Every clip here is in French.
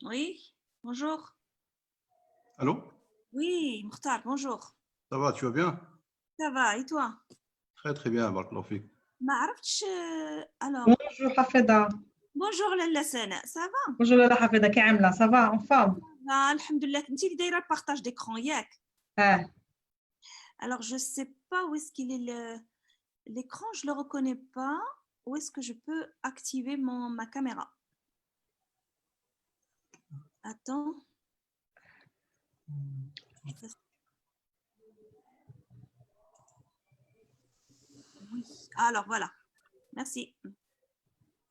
Oui, bonjour. Allô? Oui, Mokhtar, bonjour. Ça va, tu vas bien? Ça va, et toi? Très très bien, barakallahu fik. ما عرفتش alors Bonjour Hafeda. bonjour لاله سناء ça va Bonjour Lala Hafeda, كي عاملة؟ Ça va, en forme? الحمد لله انت اللي دايره البارطاج d'écran ياك Ah, alors je sais pas où est-ce qu'il est l'écran je le reconnais pas où est-ce que je peux activer ma caméra attends oui alors voilà merci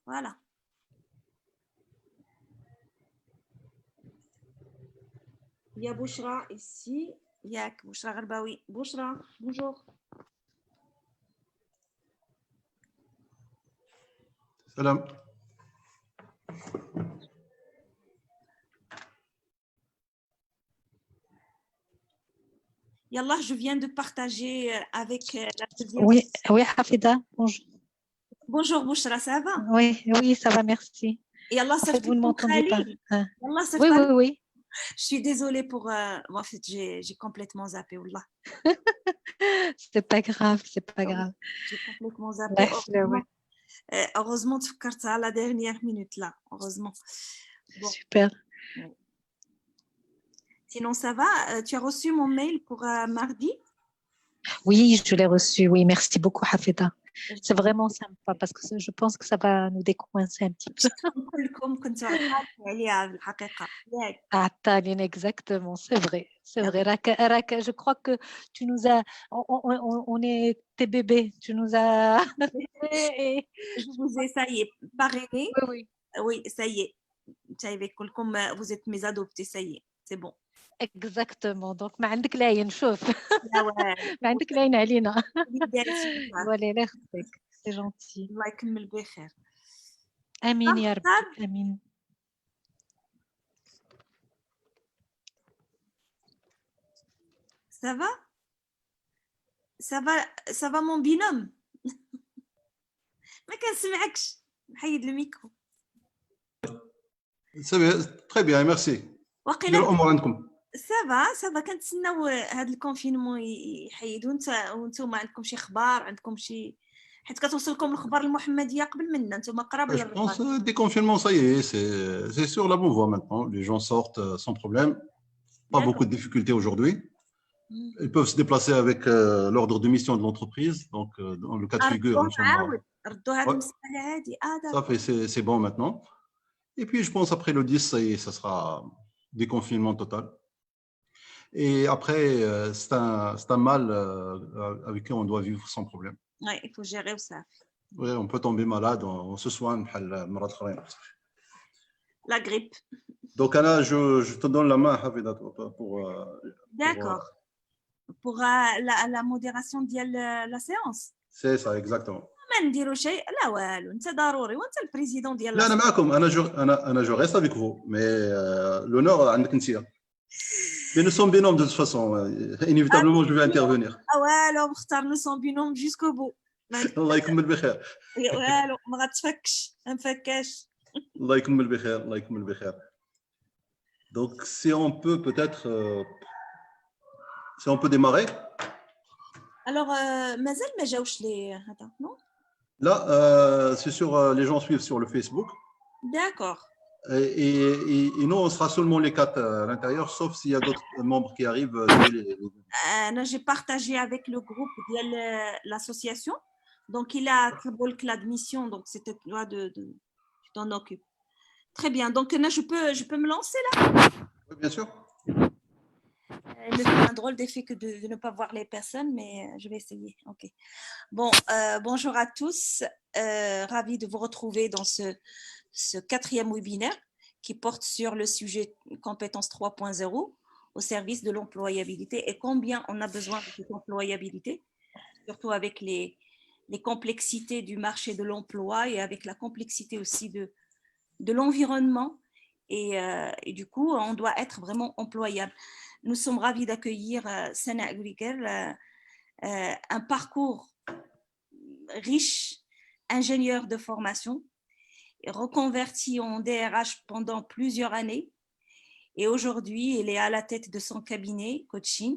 voilà il y a Bouchra ici ياك بشرى غرباوي بشرى bonjour Salam. Yallah, je viens de partager avec la deuxième. Oui, oui, Hafida, bonjour. Bonjour Bouchra, ça va? Oui, oui, ça va, merci. Yallah, En ça fait, vous ne m'entendez pas. Hein. Yallah, ça Oui, oui, oui. Je suis désolée pour. Moi, en fait, j'ai complètement zappé. Wallah. C'est pas grave, c'est pas grave. J'ai complètement zappé. Ouais. Heureusement, tu cartes ça à la dernière minute là. Heureusement. Bon. Super. Sinon, ça va? Tu as reçu mon mail pour mardi? Oui, je l'ai reçu. Oui, merci beaucoup, Hafida. C'est vraiment sympa parce que je pense que ça va nous décoincer un petit peu. Ah, Taline, exactement, c'est vrai. C'est vrai. Raka, je crois que tu nous as. On est tes bébés. Tu nous as. Je vous ai, ça y est, parrainé. Oui. Oui, ça y est. Vous êtes mes adoptés, ça y est, c'est bon. Exactement. Donc, ما عندك العين شوف. Ah ouais. ما عندك العين علينا. Voilà, الله يخليك. C'est gentil. الله يكمل بخير. آمين يا رب. آمين. Ça va? Ça va mon binôme. ما كنسمعكش. نحيد الميكرو. Très bien, merci. وقيلا الأمور عندكم؟ سافا كنتسناو هذا الكونفينمون يحيدوا وانتم ما عندكم شي اخبار عندكم شي حيت كتوصلكم الخبر المحمديه قبل منا انتم قراب Je pense que le déconfinement, ça y est, c'est sur la bonne voie maintenant. Les gens sortent sans problème. Pas beaucoup de difficultés aujourd'hui. Ils peuvent se déplacer avec l'ordre de mission de l'entreprise. Donc, dans le cas de figure, ça fait, c'est bon maintenant. Et puis, je pense après le 10, ça y est, ça sera déconfinement total. Et après, c'est un mal avec qui on doit vivre sans problème. Oui, il faut gérer ça. Oui, on peut tomber malade, on se soigne. La grippe. Donc, Anna, je te donne la main, Hafida, pour D'accord. Pour la modération de la séance. C'est ça, exactement. ما نديروا شيء لا والو انت ضروري وانت البريزيدون ديال لا انا معكم انا جو reste avec vous mais l'honneur عندك انت. Mais nous sommes binômes de toute façon. Inévitablement, je vais intervenir. Ah والو مختار nous sommes binômes jusqu'au bout. الله يكمل بخير. والو ما غتفكش ما نفكاش. الله يكمل بخير الله يكمل بخير. Donc si on peut peut-être si on peut démarrer. Alors مازال ما جاوش لي هذا non? Là, c'est sur les gens suivent sur le Facebook. D'accord. Et nous, on sera seulement les 4 à l'intérieur, sauf s'il y a d'autres membres qui arrivent. J'ai partagé avec le groupe de l'association. Donc, il a l'admission. Donc, c'était toi tu t'en occupes. Très bien. Donc, je peux me lancer là? Oui, bien sûr. Il me fait un drôle d'effet que de ne pas voir les personnes, mais je vais essayer. Ok. Bon, bonjour à tous. Ravi de vous retrouver dans ce 4e webinaire qui porte sur le sujet compétences 3.0 au service de l'employabilité et combien on a besoin de cette employabilité, surtout avec les complexités du marché de l'emploi et avec la complexité aussi de l'environnement. Et du coup, on doit être vraiment employable. Nous sommes ravis d'accueillir Sana Agriker, un parcours riche, ingénieur de formation, reconverti en DRH pendant plusieurs années Et aujourd'hui, il est à la tête de son cabinet coaching.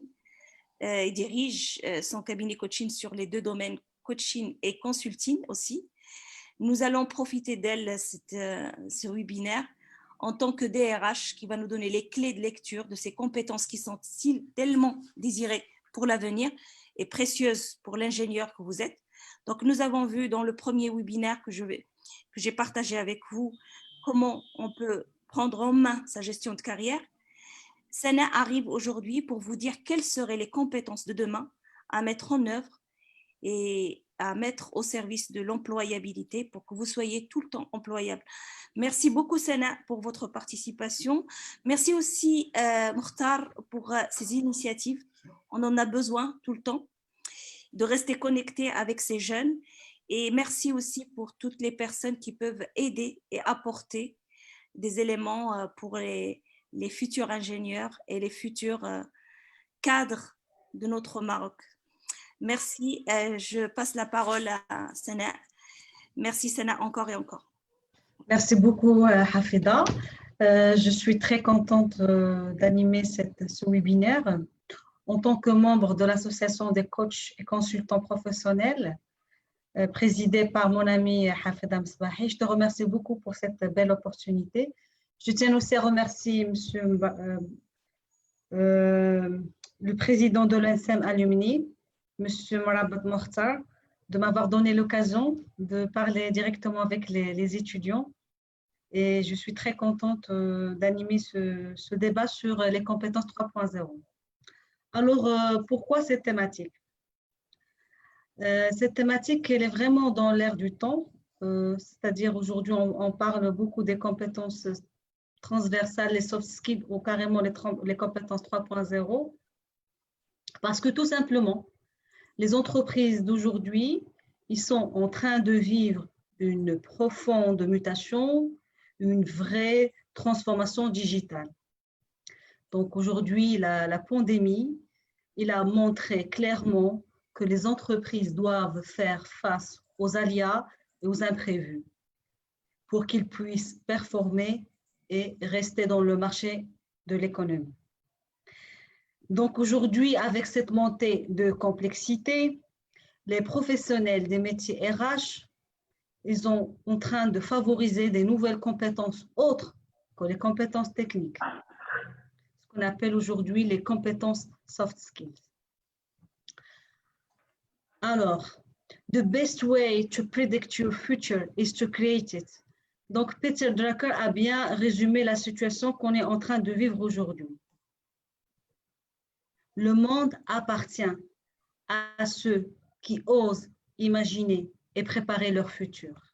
Il dirige son cabinet coaching sur les deux domaines, coaching et consulting aussi. Nous allons profiter d'elle, ce webinaire, en tant que DRH qui va nous donner les clés de lecture de ces compétences qui sont tellement désirées pour l'avenir et précieuses pour l'ingénieur que vous êtes. Donc, nous avons vu dans le premier webinaire que j'ai partagé avec vous comment on peut prendre en main sa gestion de carrière. Sana arrive aujourd'hui pour vous dire quelles seraient les compétences de demain à mettre en œuvre et à mettre au service de l'employabilité pour que vous soyez tout le temps employable. Merci beaucoup, Sana, pour votre participation. Merci aussi, Mokhtar, pour ces initiatives. On en a besoin tout le temps de rester connecté avec ces jeunes. Et merci aussi pour toutes les personnes qui peuvent aider et apporter des éléments pour les futurs ingénieurs et les futurs cadres de notre Maroc. Merci. Je passe la parole à Sana. Merci, Sana, encore et encore. Merci beaucoup, Hafida. Je suis très contente d'animer ce webinaire. En tant que membre de l'Association des coachs et consultants professionnels, présidée par mon ami Hafida Msbahi, je te remercie beaucoup pour cette belle opportunité. Je tiens aussi à remercier le président de l'ENSEM Alumni, M. Morabat Mokhtar, de m'avoir donné l'occasion de parler directement avec les étudiants. Et je suis très contente d'animer ce débat sur les compétences 3.0. Alors, pourquoi cette thématique? Cette thématique, elle est vraiment dans l'air du temps, c'est-à-dire aujourd'hui, on parle beaucoup des compétences transversales, les soft skills ou carrément les compétences 3.0, parce que tout simplement, les entreprises d'aujourd'hui, ils sont en train de vivre une profonde mutation, une vraie transformation digitale. Donc aujourd'hui, la pandémie, il a montré clairement que les entreprises doivent faire face aux aléas et aux imprévus pour qu'ils puissent performer et rester dans le marché de l'économie. Donc aujourd'hui, avec cette montée de complexité, les professionnels des métiers RH, ils sont en train de favoriser des nouvelles compétences autres que les compétences techniques, ce qu'on appelle aujourd'hui les compétences soft skills. Alors, the best way to predict your future is to create it. Donc, Peter Drucker a bien résumé la situation qu'on est en train de vivre aujourd'hui. Le monde appartient à ceux qui osent imaginer et préparer leur futur.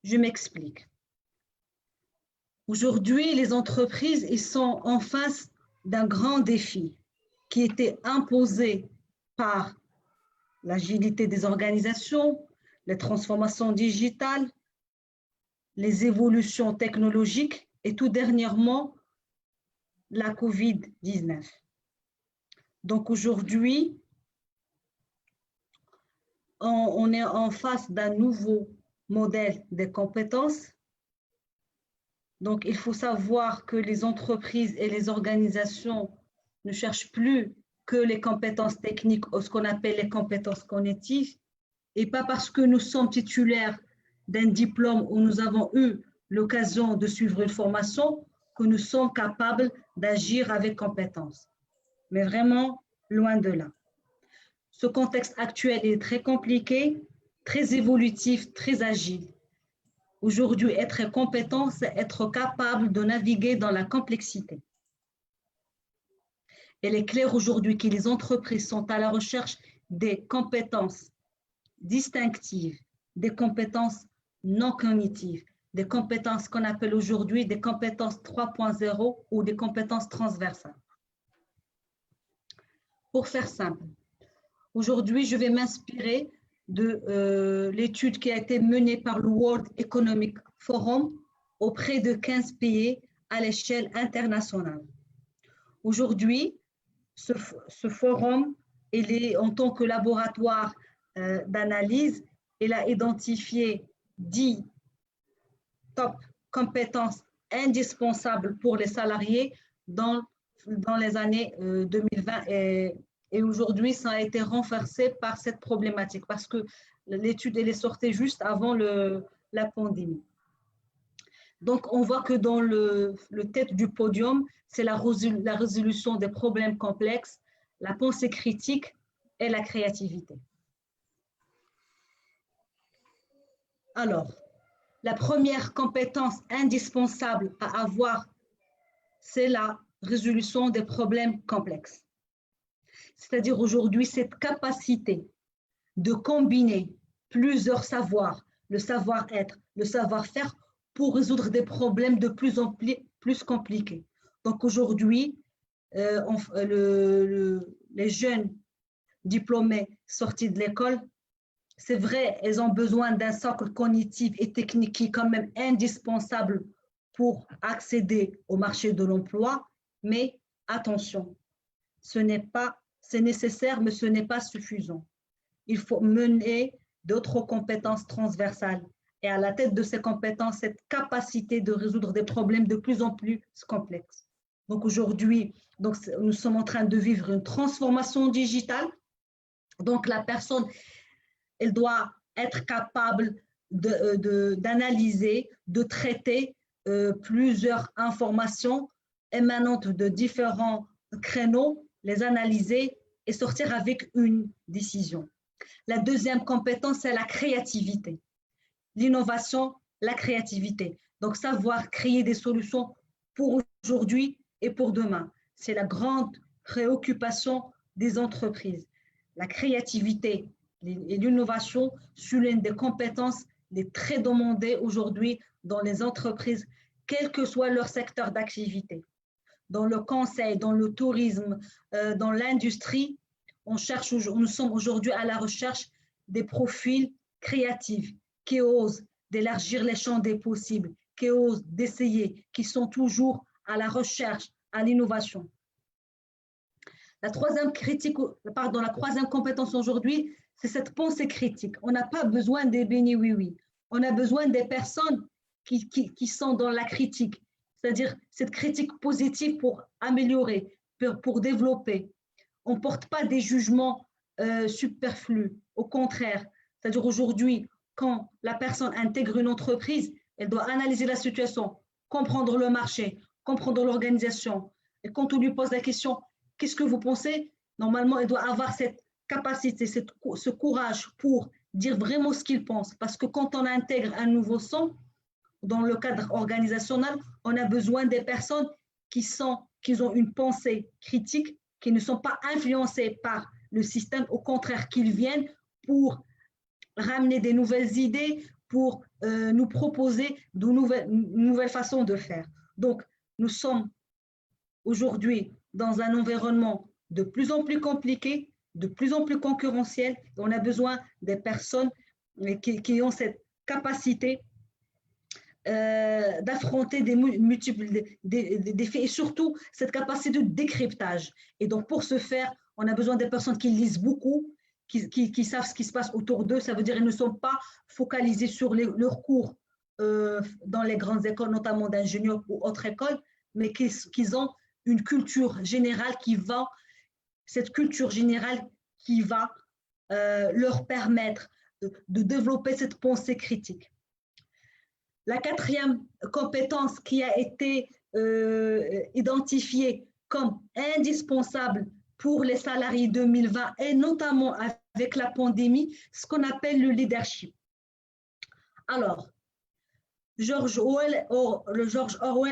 Je m'explique. Aujourd'hui, les entreprises, ils sont en face d'un grand défi qui était imposé par l'agilité des organisations, les transformations digitales, les évolutions technologiques et tout dernièrement, la COVID-19. Donc aujourd'hui, on est en face d'un nouveau modèle des compétences. Donc, il faut savoir que les entreprises et les organisations ne cherchent plus que les compétences techniques ou ce qu'on appelle les compétences cognitives, et pas parce que nous sommes titulaires d'un diplôme où nous avons eu l'occasion de suivre une formation que nous sommes capables d'agir avec compétence. Mais vraiment, loin de là. Ce contexte actuel est très compliqué, très évolutif, très agile. Aujourd'hui, être compétent, c'est être capable de naviguer dans la complexité. Il est clair aujourd'hui que les entreprises sont à la recherche des compétences distinctives, des compétences non cognitives, des compétences qu'on appelle aujourd'hui des compétences 3.0 ou des compétences transversales. Pour faire simple, aujourd'hui, je vais m'inspirer de l'étude qui a été menée par le World Economic Forum auprès de 15 pays à l'échelle internationale. Aujourd'hui, ce forum, il est en tant que laboratoire d'analyse, il a identifié 10 top compétences indispensable pour les salariés dans les années 2020 et aujourd'hui, ça a été renforcé par cette problématique parce que l'étude elle est sortie juste avant la pandémie. Donc, on voit que dans le tête du podium, c'est la résolution des problèmes complexes, la pensée critique et la créativité. Alors, la première compétence indispensable à avoir, c'est la résolution des problèmes complexes. C'est-à-dire aujourd'hui, cette capacité de combiner plusieurs savoirs, le savoir-être, le savoir-faire, pour résoudre des problèmes de plus en plus compliqués. Donc aujourd'hui, les jeunes diplômés sortis de l'école, c'est vrai, ils ont besoin d'un socle cognitif et technique qui est quand même indispensable pour accéder au marché de l'emploi, mais attention, c'est nécessaire, mais ce n'est pas suffisant. Il faut mener d'autres compétences transversales. Et à la tête de ces compétences, cette capacité de résoudre des problèmes de plus en plus complexes. Donc aujourd'hui, nous sommes en train de vivre une transformation digitale. Donc la personne, elle doit être capable d'analyser, de traiter plusieurs informations émanantes de différents créneaux, les analyser et sortir avec une décision. La deuxième compétence, c'est la créativité. L'innovation, la créativité. Donc, savoir créer des solutions pour aujourd'hui et pour demain. C'est la grande préoccupation des entreprises. La créativité et l'innovation sont l'une des compétences les très demandées aujourd'hui dans les entreprises, quel que soit leur secteur d'activité. Dans le conseil, dans le tourisme, dans l'industrie, nous sommes aujourd'hui à la recherche des profils créatifs, qui osent d'élargir les champs des possibles, qui osent d'essayer, qui sont toujours à la recherche, à l'innovation. La troisième compétence aujourd'hui, c'est cette pensée critique. On n'a pas besoin des bénis oui-oui. On a besoin des personnes qui sont dans la critique, c'est-à-dire cette critique positive pour améliorer, pour développer. On ne porte pas des jugements superflus, au contraire. C'est-à-dire aujourd'hui, quand la personne intègre une entreprise, elle doit analyser la situation, comprendre le marché, comprendre l'organisation. Et quand on lui pose la question, qu'est-ce que vous pensez? Normalement, elle doit avoir cette capacité, ce courage pour dire vraiment ce qu'il pense. Parce que quand on intègre un nouveau son, dans le cadre organisationnel, on a besoin des personnes qui ont une pensée critique, qui ne sont pas influencées par le système, au contraire, qu'ils viennent pour ramener des nouvelles idées, pour nous proposer de nouvelles façons de faire. Donc, nous sommes aujourd'hui dans un environnement de plus en plus compliqué, de plus en plus concurrentiel. On a besoin des personnes qui ont cette capacité d'affronter des multiples défis et surtout cette capacité de décryptage. Et donc, pour ce faire, on a besoin des personnes qui lisent beaucoup, qui savent ce qui se passe autour d'eux. Ça veut dire qu'ils ne sont pas focalisés sur leurs cours dans les grandes écoles, notamment d'ingénieurs ou autres écoles, mais qu'ils ont une culture générale cette culture générale qui va leur permettre de développer cette pensée critique. La quatrième compétence qui a été identifiée comme indispensable pour les salariés 2020 et notamment avec la pandémie, ce qu'on appelle le leadership. Alors, George Orwell,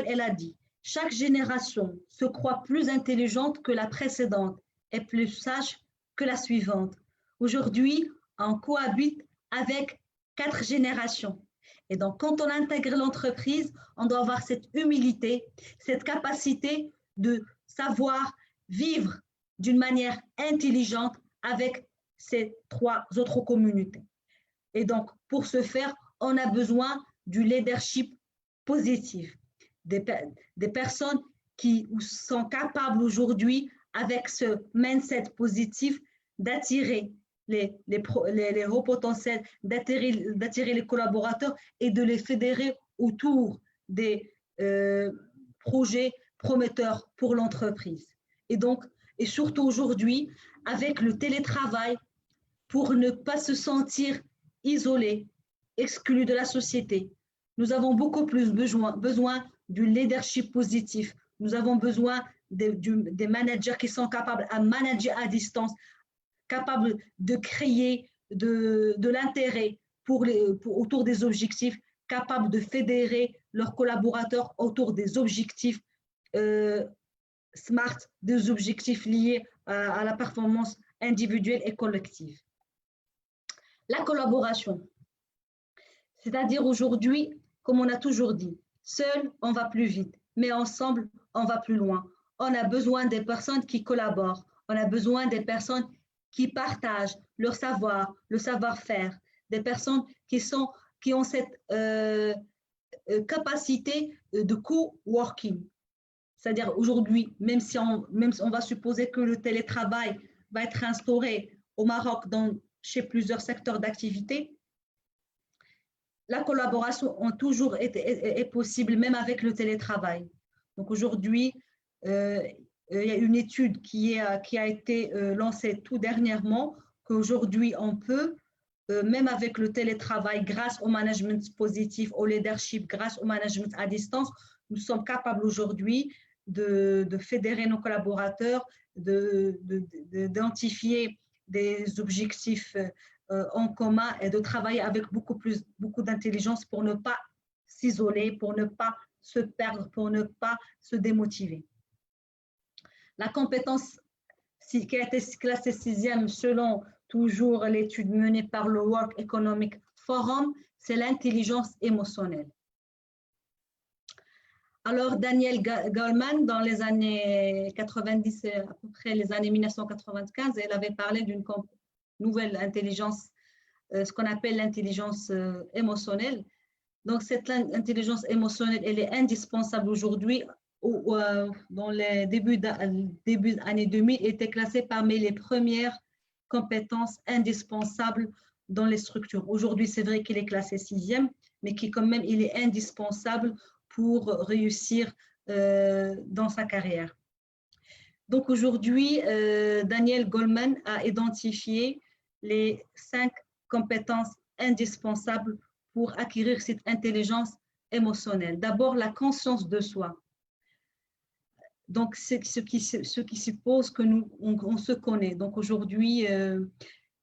elle a dit, chaque génération se croit plus intelligente que la précédente et plus sage que la suivante. Aujourd'hui, on cohabite avec 4 générations. Et donc, quand on intègre l'entreprise, on doit avoir cette humilité, cette capacité de savoir vivre d'une manière intelligente avec ces 3 autres communautés. Et donc, pour ce faire, on a besoin du leadership positif, des personnes qui sont capables aujourd'hui, avec ce mindset positif, d'attirer les hauts potentiels, d'attirer les collaborateurs et de les fédérer autour des projets prometteurs pour l'entreprise. Et surtout aujourd'hui, avec le télétravail, pour ne pas se sentir isolé, exclu de la société, nous avons beaucoup plus besoin du leadership positif. Nous avons besoin des managers qui sont capables de manager à distance, capables de créer de l'intérêt autour des objectifs, capables de fédérer leurs collaborateurs autour des objectifs SMART, des objectifs liés à la performance individuelle et collective. La collaboration, c'est-à-dire aujourd'hui, comme on a toujours dit, seul on va plus vite, mais ensemble on va plus loin. On a besoin des personnes qui collaborent, on a besoin des personnes qui partagent leur savoir, le savoir-faire, des personnes qui ont cette capacité de co-working. C'est-à-dire aujourd'hui, même si on va supposer que le télétravail va être instauré au Maroc chez plusieurs secteurs d'activité, la collaboration a toujours est possible, même avec le télétravail. Donc aujourd'hui, il y a une étude qui a été lancée tout dernièrement, qu'aujourd'hui on peut, même avec le télétravail, grâce au management positif, au leadership, grâce au management à distance, nous sommes capables aujourd'hui de fédérer nos collaborateurs, d'identifier des objectifs en commun et de travailler avec beaucoup d'intelligence pour ne pas s'isoler, pour ne pas se perdre, pour ne pas se démotiver. La compétence qui a été classée 6e selon toujours l'étude menée par le World Economic Forum, c'est l'intelligence émotionnelle. Alors, Danielle Goleman, dans les années 90, à peu près les années 1995, elle avait parlé d'une nouvelle intelligence, ce qu'on appelle l'intelligence émotionnelle. Donc, cette intelligence émotionnelle, elle est indispensable aujourd'hui. Dans les début des années 2000, elle était classée parmi les premières compétences indispensables dans les structures. Aujourd'hui, c'est vrai qu'il est classé 6e, mais qui quand même, il est indispensable pour réussir dans sa carrière. Donc aujourd'hui, Danielle Goleman a identifié les 5 compétences indispensables pour acquérir cette intelligence émotionnelle. D'abord, la conscience de soi. Donc, c'est ce qui suppose que on se connaît. Donc aujourd'hui,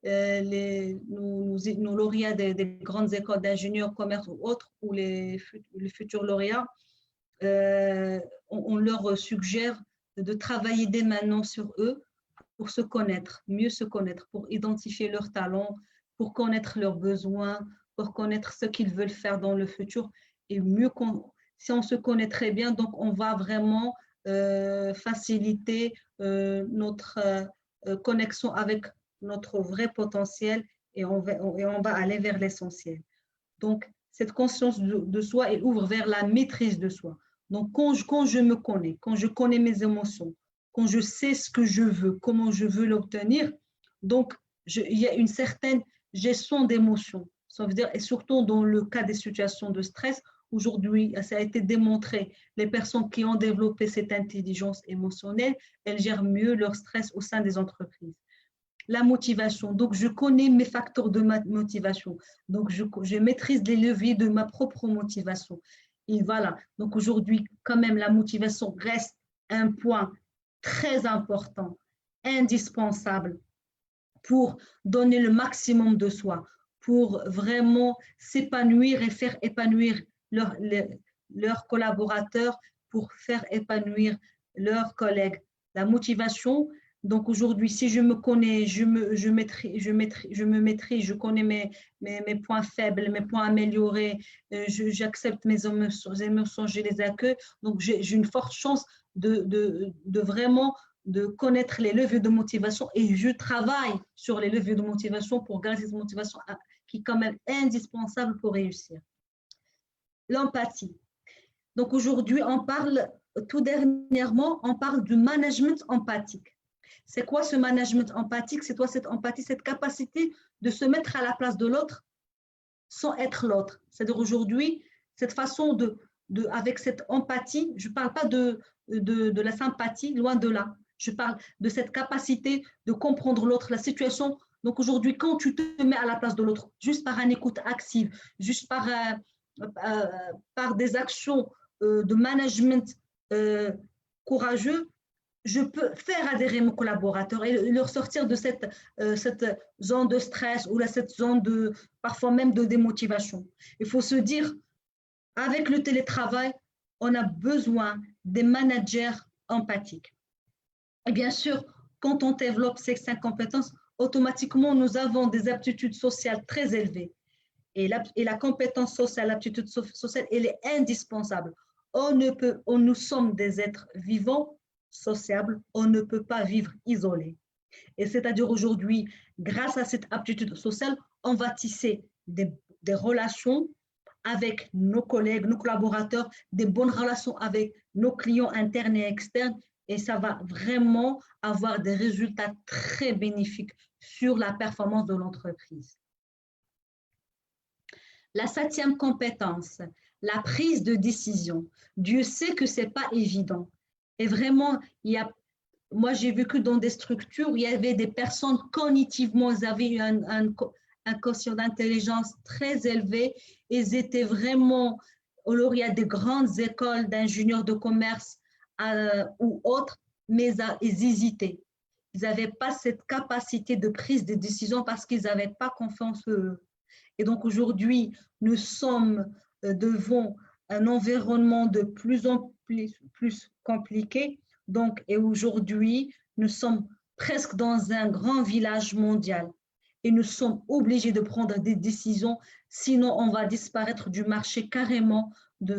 nos lauréats des grandes écoles d'ingénieurs, commerce ou autres, ou les futurs lauréats, on leur suggère de travailler dès maintenant sur eux pour se connaître, mieux se connaître, pour identifier leurs talents, pour connaître leurs besoins, pour connaître ce qu'ils veulent faire dans le futur. Et mieux si on se connaît très bien, donc on va vraiment faciliter notre connexion avec notre vrai potentiel et on va aller vers l'essentiel. Donc, cette conscience de soi, elle ouvre vers la maîtrise de soi. Donc, quand je me connais, quand je connais mes émotions, quand je sais ce que je veux, comment je veux l'obtenir, donc, il y a une certaine gestion d'émotions. Ça veut dire, et surtout dans le cas des situations de stress, aujourd'hui, ça a été démontré, les personnes qui ont développé cette intelligence émotionnelle, elles gèrent mieux leur stress au sein des entreprises. La motivation, donc je connais mes facteurs de motivation, donc je maîtrise les leviers de ma propre motivation. Et voilà, donc aujourd'hui, quand même, la motivation reste un point très important, indispensable pour donner le maximum de soi, pour vraiment s'épanouir et faire épanouir leurs collaborateurs, pour faire épanouir leurs collègues. La motivation, donc aujourd'hui, si je me connais, je me maîtrise, je connais mes points faibles, mes points améliorés, j'accepte mes émotions, je les accueille, donc j'ai une forte chance de vraiment de connaître les leviers de motivation et je travaille sur les leviers de motivation pour garder cette motivation qui est quand même indispensable pour réussir. L'empathie. Donc aujourd'hui, tout dernièrement, on parle du management empathique. C'est quoi ce management empathique? C'est quoi cette empathie, cette capacité de se mettre à la place de l'autre sans être l'autre. C'est-à-dire aujourd'hui, cette façon avec cette empathie. Je ne parle pas de la sympathie, loin de là. Je parle de cette capacité de comprendre l'autre, la situation. Donc aujourd'hui, quand tu te mets à la place de l'autre, juste par une écoute active, juste par des actions de management courageux, je peux faire adhérer mes collaborateurs et leur sortir de cette zone de stress ou cette zone parfois même de démotivation. Il faut se dire, avec le télétravail, on a besoin des managers empathiques. Et bien sûr, quand on développe ces 5 compétences, automatiquement, nous avons des aptitudes sociales très élevées. Et la compétence sociale, l'aptitude sociale, elle est indispensable. Nous sommes des êtres vivants, sociables, on ne peut pas vivre isolés. Et c'est-à-dire aujourd'hui, grâce à cette aptitude sociale, on va tisser des relations avec nos collègues, nos collaborateurs, des bonnes relations avec nos clients internes et externes, et ça va vraiment avoir des résultats très bénéfiques sur la performance de l'entreprise. La 7e compétence, la prise de décision. Dieu sait que ce n'est pas évident. Et vraiment, moi j'ai vécu dans des structures où il y avait des personnes cognitivement, ils avaient un quotient d'intelligence très élevé. Ils étaient vraiment lauréats des grandes écoles d'ingénieurs de commerce ou autres, mais ils hésitaient. Ils n'avaient pas cette capacité de prise de décision parce qu'ils n'avaient pas confiance en eux. Et donc aujourd'hui, nous sommes devant un environnement de plus en plus compliqué. Donc, et aujourd'hui, nous sommes presque dans un grand village mondial et nous sommes obligés de prendre des décisions, sinon on va disparaître du marché carrément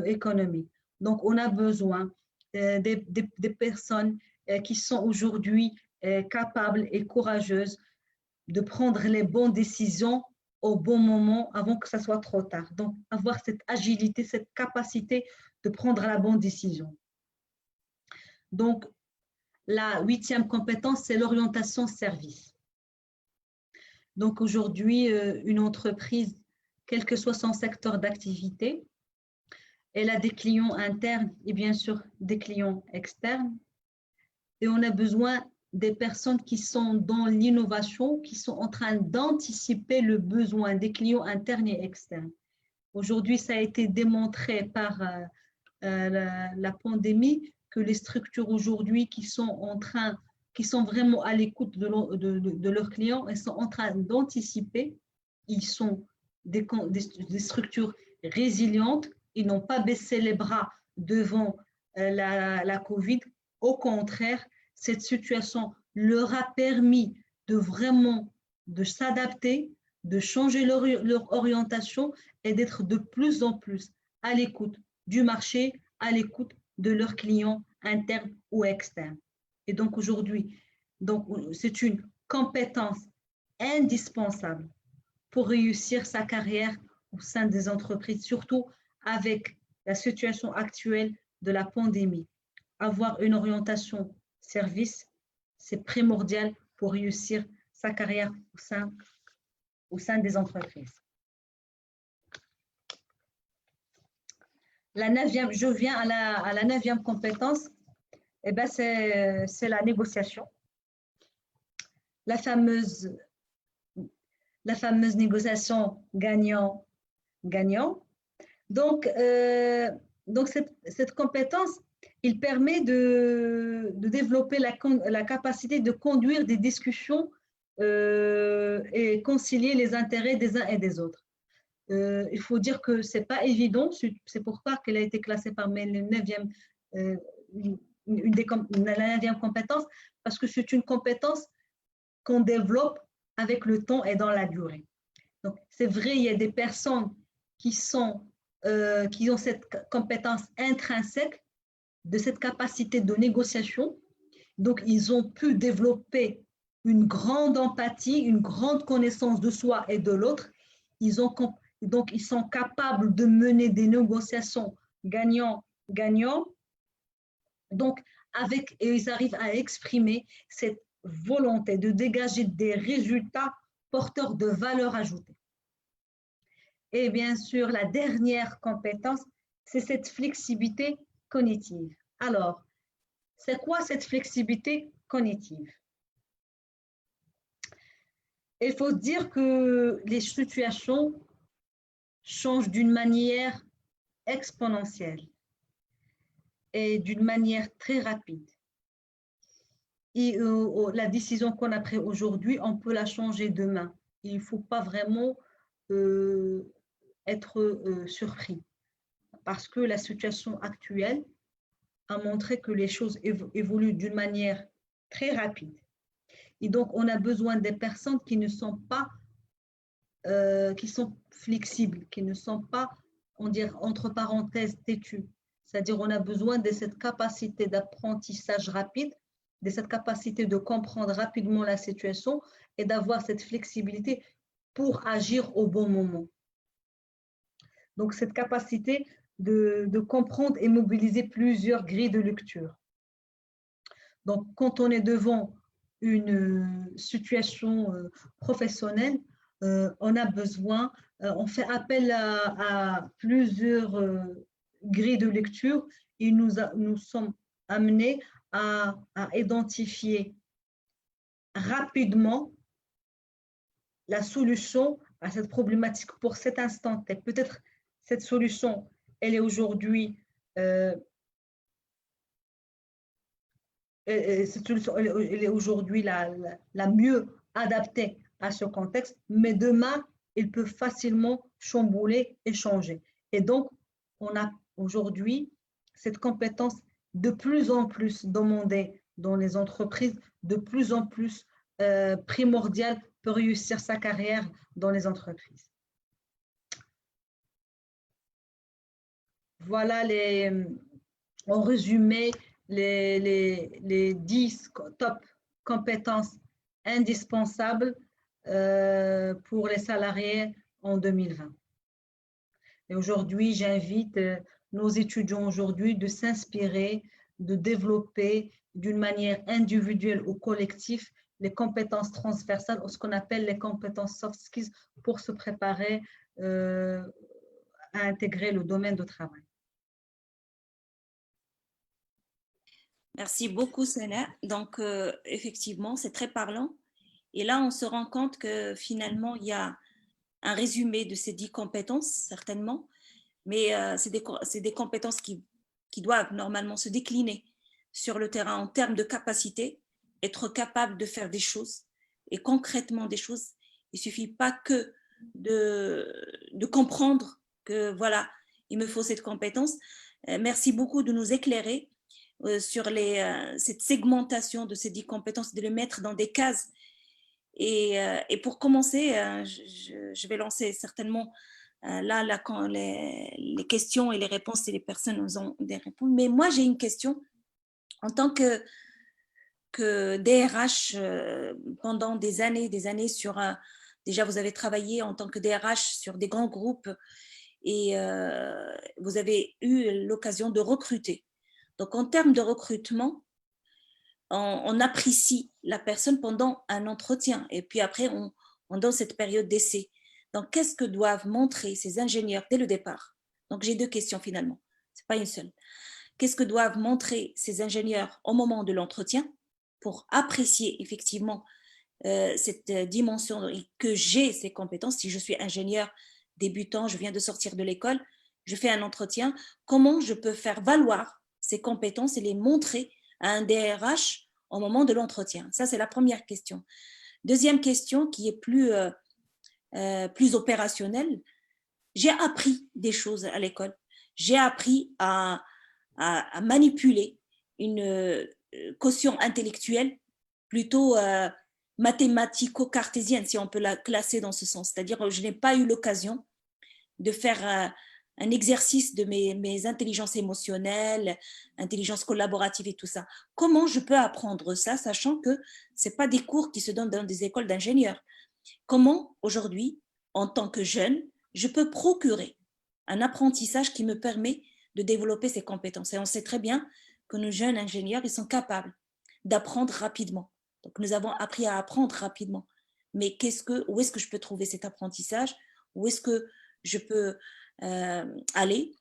économique. Donc, on a besoin des personnes qui sont aujourd'hui capables et courageuses de prendre les bonnes décisions au bon moment avant que ça soit trop tard. Donc, avoir cette agilité, cette capacité de prendre la bonne décision. Donc, la 8e compétence, c'est l'orientation service. Donc, aujourd'hui, une entreprise, quel que soit son secteur d'activité, elle a des clients internes et bien sûr des clients externes. Et on a besoin des personnes qui sont dans l'innovation, qui sont en train d'anticiper le besoin des clients internes et externes. Aujourd'hui, ça a été démontré par la pandémie que les structures aujourd'hui qui sont vraiment à l'écoute de leurs clients, elles sont en train d'anticiper. Ils sont des structures résilientes. Ils n'ont pas baissé les bras devant la Covid. Au contraire, cette situation leur a permis de s'adapter, de changer leur orientation et d'être de plus en plus à l'écoute du marché, à l'écoute de leurs clients internes ou externes. Et donc aujourd'hui, c'est une compétence indispensable pour réussir sa carrière au sein des entreprises, surtout avec la situation actuelle de la pandémie. Avoir une orientation service, c'est primordial pour réussir sa carrière au sein des entreprises. Je viens à la 9e compétence, eh ben c'est la négociation. La fameuse négociation gagnant-gagnant. Donc cette compétence, il permet de développer la capacité de conduire des discussions et concilier les intérêts des uns et des autres. Il faut dire que ce n'est pas évident, c'est pourquoi qu'elle a été classée parmi la 9e compétence, parce que c'est une compétence qu'on développe avec le temps et dans la durée. Donc, c'est vrai, il y a des personnes qui ont cette compétence intrinsèque, de cette capacité de négociation. Donc, ils ont pu développer une grande empathie, une grande connaissance de soi et de l'autre. Donc, ils sont capables de mener des négociations gagnant-gagnant. Donc, et ils arrivent à exprimer cette volonté de dégager des résultats porteurs de valeur ajoutée. Et bien sûr, la dernière compétence, c'est cette flexibilité cognitive. Alors, c'est quoi cette flexibilité cognitive? Il faut dire que les situations changent d'une manière exponentielle et d'une manière très rapide. Et la décision qu'on a prise aujourd'hui, on peut la changer demain. Il ne faut pas vraiment être surpris parce que la situation actuelle a montré que les choses évoluent d'une manière très rapide. Et donc, on a besoin des personnes qui ne sont pas, qui sont flexibles, qui ne sont pas, on dirait, entre parenthèses, têtues. C'est-à-dire, on a besoin de cette capacité d'apprentissage rapide, de cette capacité de comprendre rapidement la situation et d'avoir cette flexibilité pour agir au bon moment. Donc, cette capacité de comprendre et mobiliser plusieurs grilles de lecture. Donc, quand on est devant une situation professionnelle, on a besoin, on fait appel à plusieurs grilles de lecture et nous sommes amenés à identifier rapidement la solution à cette problématique pour cet instant. Peut-être cette solution, elle est aujourd'hui cette solution, elle est aujourd'hui la mieux adaptée à ce contexte, mais demain, il peut facilement chambouler et changer. Et donc, on a aujourd'hui cette compétence de plus en plus demandée dans les entreprises, de plus en plus primordiale pour réussir sa carrière dans les entreprises. Voilà en résumé les 10 top compétences indispensables pour les salariés en 2020. Et aujourd'hui, j'invite nos étudiants aujourd'hui de s'inspirer, de développer d'une manière individuelle ou collective les compétences transversales, ou ce qu'on appelle les compétences soft skills, pour se préparer à intégrer le domaine de travail. Merci beaucoup, Sana. Donc, effectivement, c'est très parlant. Et là, on se rend compte que finalement, il y a un résumé de ces 10 compétences, certainement, mais c'est des compétences qui doivent normalement se décliner sur le terrain en termes de capacité, être capable de faire des choses, et concrètement des choses. Il ne suffit pas que de comprendre que, voilà, il me faut cette compétence. Merci beaucoup de nous éclairer sur cette segmentation de ces 10 compétences, de les mettre dans des cases. Et pour commencer, je vais lancer certainement quand les questions et les réponses, si les personnes nous ont des réponses. Mais moi, j'ai une question. En tant que DRH, pendant des années sur déjà, vous avez travaillé en tant que DRH sur des grands groupes et vous avez eu l'occasion de recruter. Donc, en termes de recrutement, on apprécie la personne pendant un entretien et puis après, on donne cette période d'essai. Donc, qu'est-ce que doivent montrer ces ingénieurs dès le départ? Donc, j'ai 2 questions finalement, ce n'est pas une seule. Qu'est-ce que doivent montrer ces ingénieurs au moment de l'entretien pour apprécier effectivement cette dimension et que j'ai ces compétences? Si je suis ingénieur débutant, je viens de sortir de l'école, je fais un entretien, comment je peux faire valoir ces compétences et les montrer à un DRH au moment de l'entretien? Ça, c'est la première question. Deuxième question qui est plus opérationnelle. J'ai appris des choses à l'école. J'ai appris à manipuler une quotient intellectuelle plutôt mathématico-cartésienne, si on peut la classer dans ce sens. C'est-à-dire, je n'ai pas eu l'occasion de faire un exercice de mes intelligences émotionnelles, intelligence collaborative et tout ça. Comment je peux apprendre ça, sachant que ce n'est pas des cours qui se donnent dans des écoles d'ingénieurs? Comment, aujourd'hui, en tant que jeune, je peux procurer un apprentissage qui me permet de développer ces compétences? Et on sait très bien que nos jeunes ingénieurs, ils sont capables d'apprendre rapidement. Donc, nous avons appris à apprendre rapidement. Mais où est-ce que je peux trouver cet apprentissage? Où est-ce que je peux aller?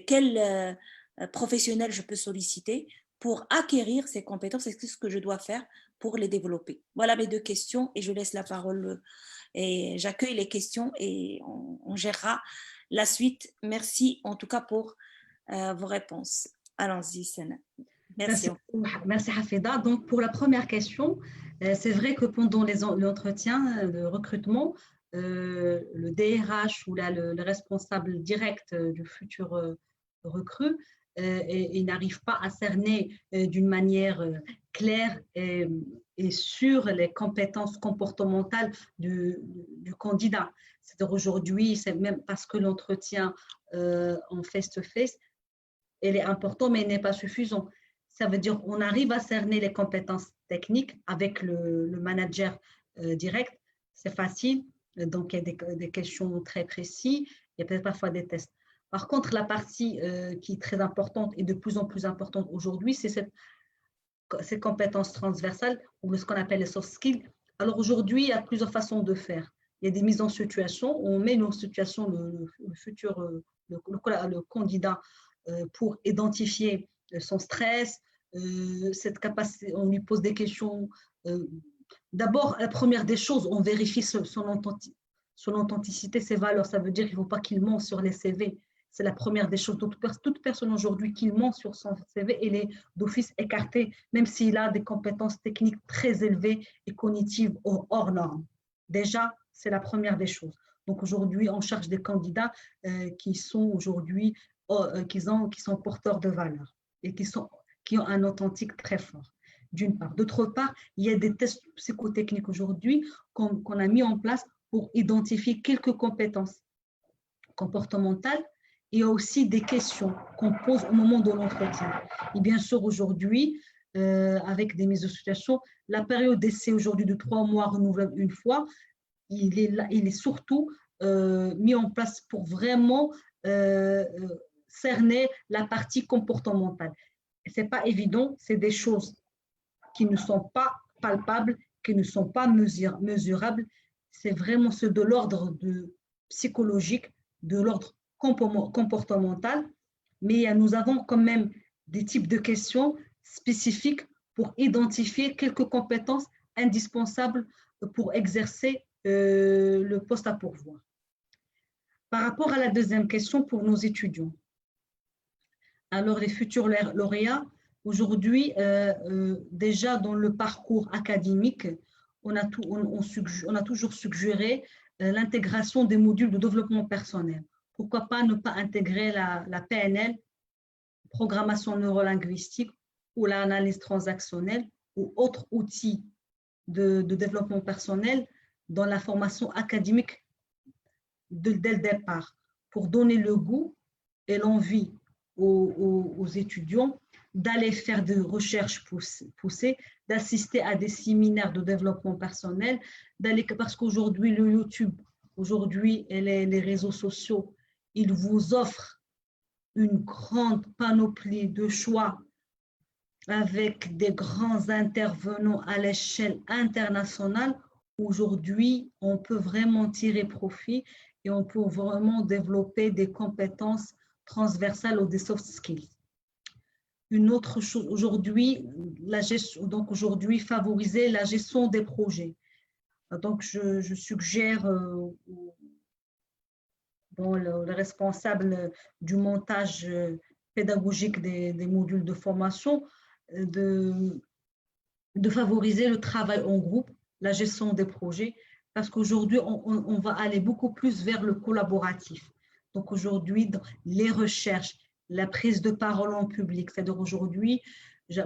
quel professionnel je peux solliciter pour acquérir ces compétences et ce que je dois faire pour les développer. Voilà mes 2 questions et je laisse la parole et j'accueille les questions et on gérera la suite. Merci en tout cas pour vos réponses. Allons-y, Sana. Merci. Merci Hafida. Donc pour la première question, c'est vrai que pendant l'entretien de recrutement, le DRH ou le responsable direct du futur recrue, il n'arrive pas à cerner d'une manière claire et sur les compétences comportementales du candidat. C'est-à-dire aujourd'hui, c'est même parce que l'entretien en face-to-face, il est important, mais il n'est pas suffisant. Ça veut dire qu'on arrive à cerner les compétences techniques avec le manager direct. C'est facile, donc il y a des questions très précises, il y a peut-être parfois des tests. Par contre, la partie qui est très importante et de plus en plus importante aujourd'hui, c'est ces compétences transversales ou ce qu'on appelle les soft skills. Alors aujourd'hui, il y a plusieurs façons de faire. Il y a des mises en situation, on met en situation le futur, le candidat pour identifier son stress, cette capacité, on lui pose des questions. D'abord, la première des choses, on vérifie son authenticité, ses valeurs. Ça veut dire qu'il ne faut pas qu'il ment sur les CV. C'est la première des choses. Donc, toute personne aujourd'hui qui ment sur son CV, elle est d'office écartée, même s'il a des compétences techniques très élevées et cognitives hors normes. Déjà, c'est la première des choses. Donc, aujourd'hui, on cherche des candidats qui sont aujourd'hui, qui sont porteurs de valeurs et qui ont un authentique très fort, d'une part. D'autre part, il y a des tests psychotechniques aujourd'hui qu'on a mis en place pour identifier quelques compétences comportementales. Il y a aussi des questions qu'on pose au moment de l'entretien. Et bien sûr, aujourd'hui, avec des mises en situation, la période d'essai aujourd'hui de 3 mois renouvelable une fois, il est surtout mis en place pour vraiment cerner la partie comportementale. Ce n'est pas évident, c'est des choses qui ne sont pas palpables, qui ne sont pas mesurables. C'est vraiment ce de l'ordre psychologique, de l'ordre comportemental, mais nous avons quand même des types de questions spécifiques pour identifier quelques compétences indispensables pour exercer le poste à pourvoir. Par rapport à la deuxième question pour nos étudiants, alors les futurs lauréats, aujourd'hui, déjà dans le parcours académique, on a toujours suggéré l'intégration des modules de développement personnel. Pourquoi pas ne pas intégrer la PNL, programmation neurolinguistique ou l'analyse transactionnelle ou autres outils de développement personnel dans la formation académique dès le départ, pour donner le goût et l'envie aux étudiants d'aller faire des recherches poussées, d'assister à des séminaires de développement personnel, parce qu'aujourd'hui, le YouTube, aujourd'hui, et les réseaux sociaux, ils vous offrent une grande panoplie de choix avec des grands intervenants à l'échelle internationale. Aujourd'hui, on peut vraiment tirer profit et on peut vraiment développer des compétences transversales ou des soft skills. Une autre chose, aujourd'hui, favoriser la gestion des projets. Donc, je suggère le responsable du montage pédagogique des modules de formation de favoriser le travail en groupe, la gestion des projets, parce qu'aujourd'hui, on va aller beaucoup plus vers le collaboratif. Donc, aujourd'hui, les recherches, la prise de parole en public, c'est-à-dire aujourd'hui,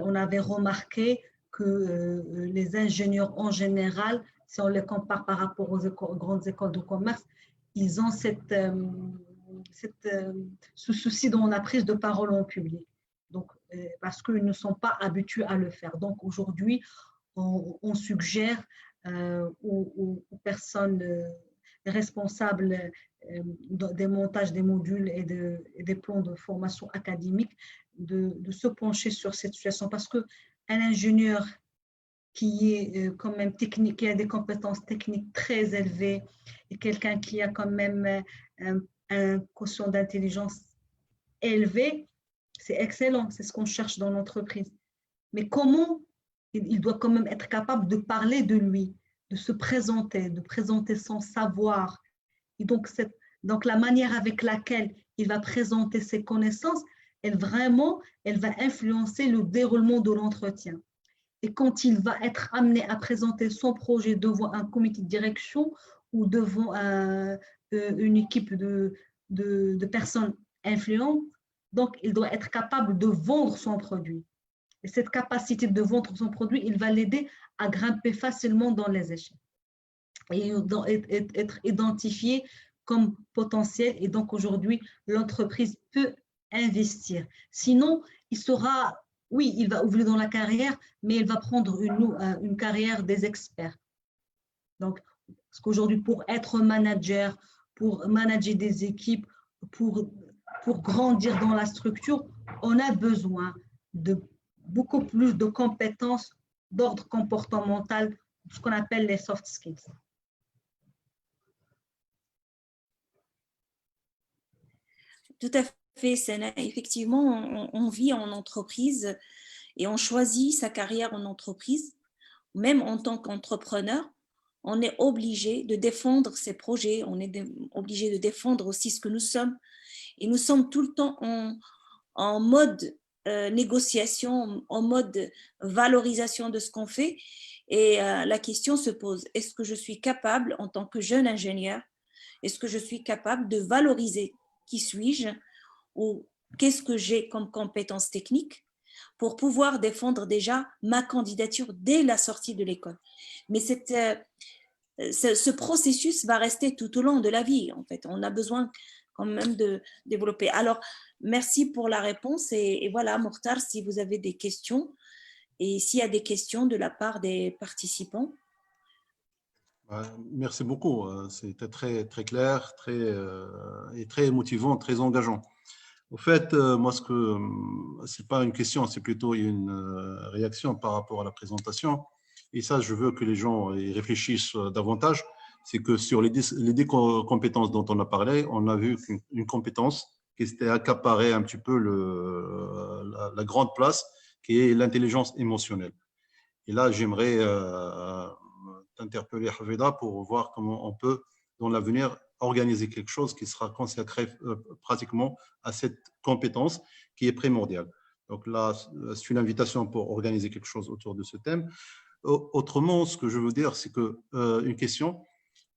on avait remarqué que les ingénieurs en général, si on les compare par rapport aux grandes écoles de commerce, ils ont ce souci dans la prise de parole en public. Donc, parce qu'ils ne sont pas habitués à le faire. Donc, aujourd'hui, on suggère aux personnes responsables des montages des modules et des plans de formation académique de se pencher sur cette situation, parce qu'un ingénieur qui est quand même technique, qui a des compétences techniques très élevées, et quelqu'un qui a quand même un quotient d'intelligence élevé, c'est excellent, c'est ce qu'on cherche dans l'entreprise. Mais comment il doit quand même être capable de parler de lui, de se présenter, de présenter son savoir. Et donc la manière avec laquelle il va présenter ses connaissances, elle va influencer le déroulement de l'entretien. Et quand il va être amené à présenter son projet devant un comité de direction ou devant une équipe de personnes influentes, donc il doit être capable de vendre son produit. Et cette capacité de vendre son produit, il va l'aider à grimper facilement dans les échelles et être identifié comme potentiel. Et donc aujourd'hui, l'entreprise peut investir. Sinon, oui, il va ouvrir dans la carrière, mais il va prendre une carrière des experts. Donc, parce qu'aujourd'hui, pour être manager, pour manager des équipes, pour grandir dans la structure, on a besoin de beaucoup plus de compétences d'ordre comportemental, ce qu'on appelle les soft skills. Tout à fait, Sana. Effectivement, on vit en entreprise et on choisit sa carrière en entreprise. Même en tant qu'entrepreneur, on est obligé de défendre ses projets, on est obligé de défendre aussi ce que nous sommes. Et nous sommes tout le temps en mode négociation, en mode valorisation de ce qu'on fait. Et la question se pose, est-ce que je suis capable, en tant que jeune ingénieur, est-ce que je suis capable de valoriser qui suis-je ou qu'est-ce que j'ai comme compétences techniques pour pouvoir défendre déjà ma candidature dès la sortie de l'école. Mais ce processus va rester tout au long de la vie, en fait. On a besoin quand même de développer. Alors, merci pour la réponse. Et voilà, Mokhtar, si vous avez des questions et s'il y a des questions de la part des participants. Merci beaucoup. C'était très, très clair et très motivant, très engageant. Au fait, moi, ce n'est pas une question, c'est plutôt une réaction par rapport à la présentation. Et ça, je veux que les gens y réfléchissent davantage. C'est que sur les 10 compétences dont on a parlé, on a vu qu'une compétence qui s'était accaparée un petit peu la grande place, qui est l'intelligence émotionnelle. Et là, j'aimerais t'interpeller, Hafida, pour voir comment on peut, dans l'avenir, organiser quelque chose qui sera consacré pratiquement à cette compétence qui est primordiale. Donc là, c'est une invitation pour organiser quelque chose autour de ce thème. Autrement, ce que je veux dire, c'est une question,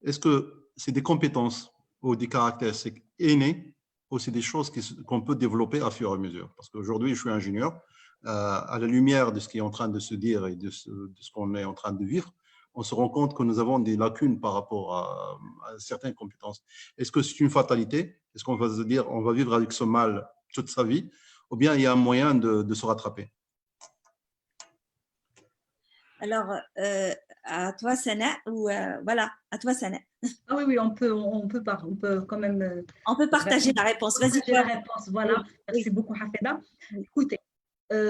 est-ce que c'est des compétences ou des caractéristiques innées ou c'est des choses qu'on peut développer à fur et à mesure? Parce qu'aujourd'hui, je suis ingénieur. À la lumière de ce qui est en train de se dire et de ce qu'on est en train de vivre, on se rend compte que nous avons des lacunes par rapport à certaines compétences. Est-ce que c'est une fatalité? Est-ce qu'on va se dire on va vivre avec ce mal toute sa vie? Ou bien il y a un moyen de se rattraper? Alors, à toi, Sana, ou voilà, à toi, Sana. Ah oui, on peut quand même… On peut partager la réponse. Vas-y. La réponse, voilà. Merci beaucoup, Hafida. Écoutez,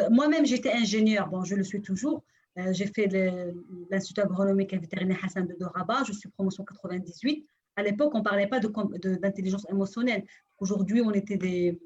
moi-même, j'étais ingénieure. Bon, je le suis toujours. J'ai fait l'Institut agronomique et vétérinaire Hassan de Rabat. Je suis promotion 98. À l'époque, on ne parlait pas d'intelligence émotionnelle. Aujourd'hui, on était des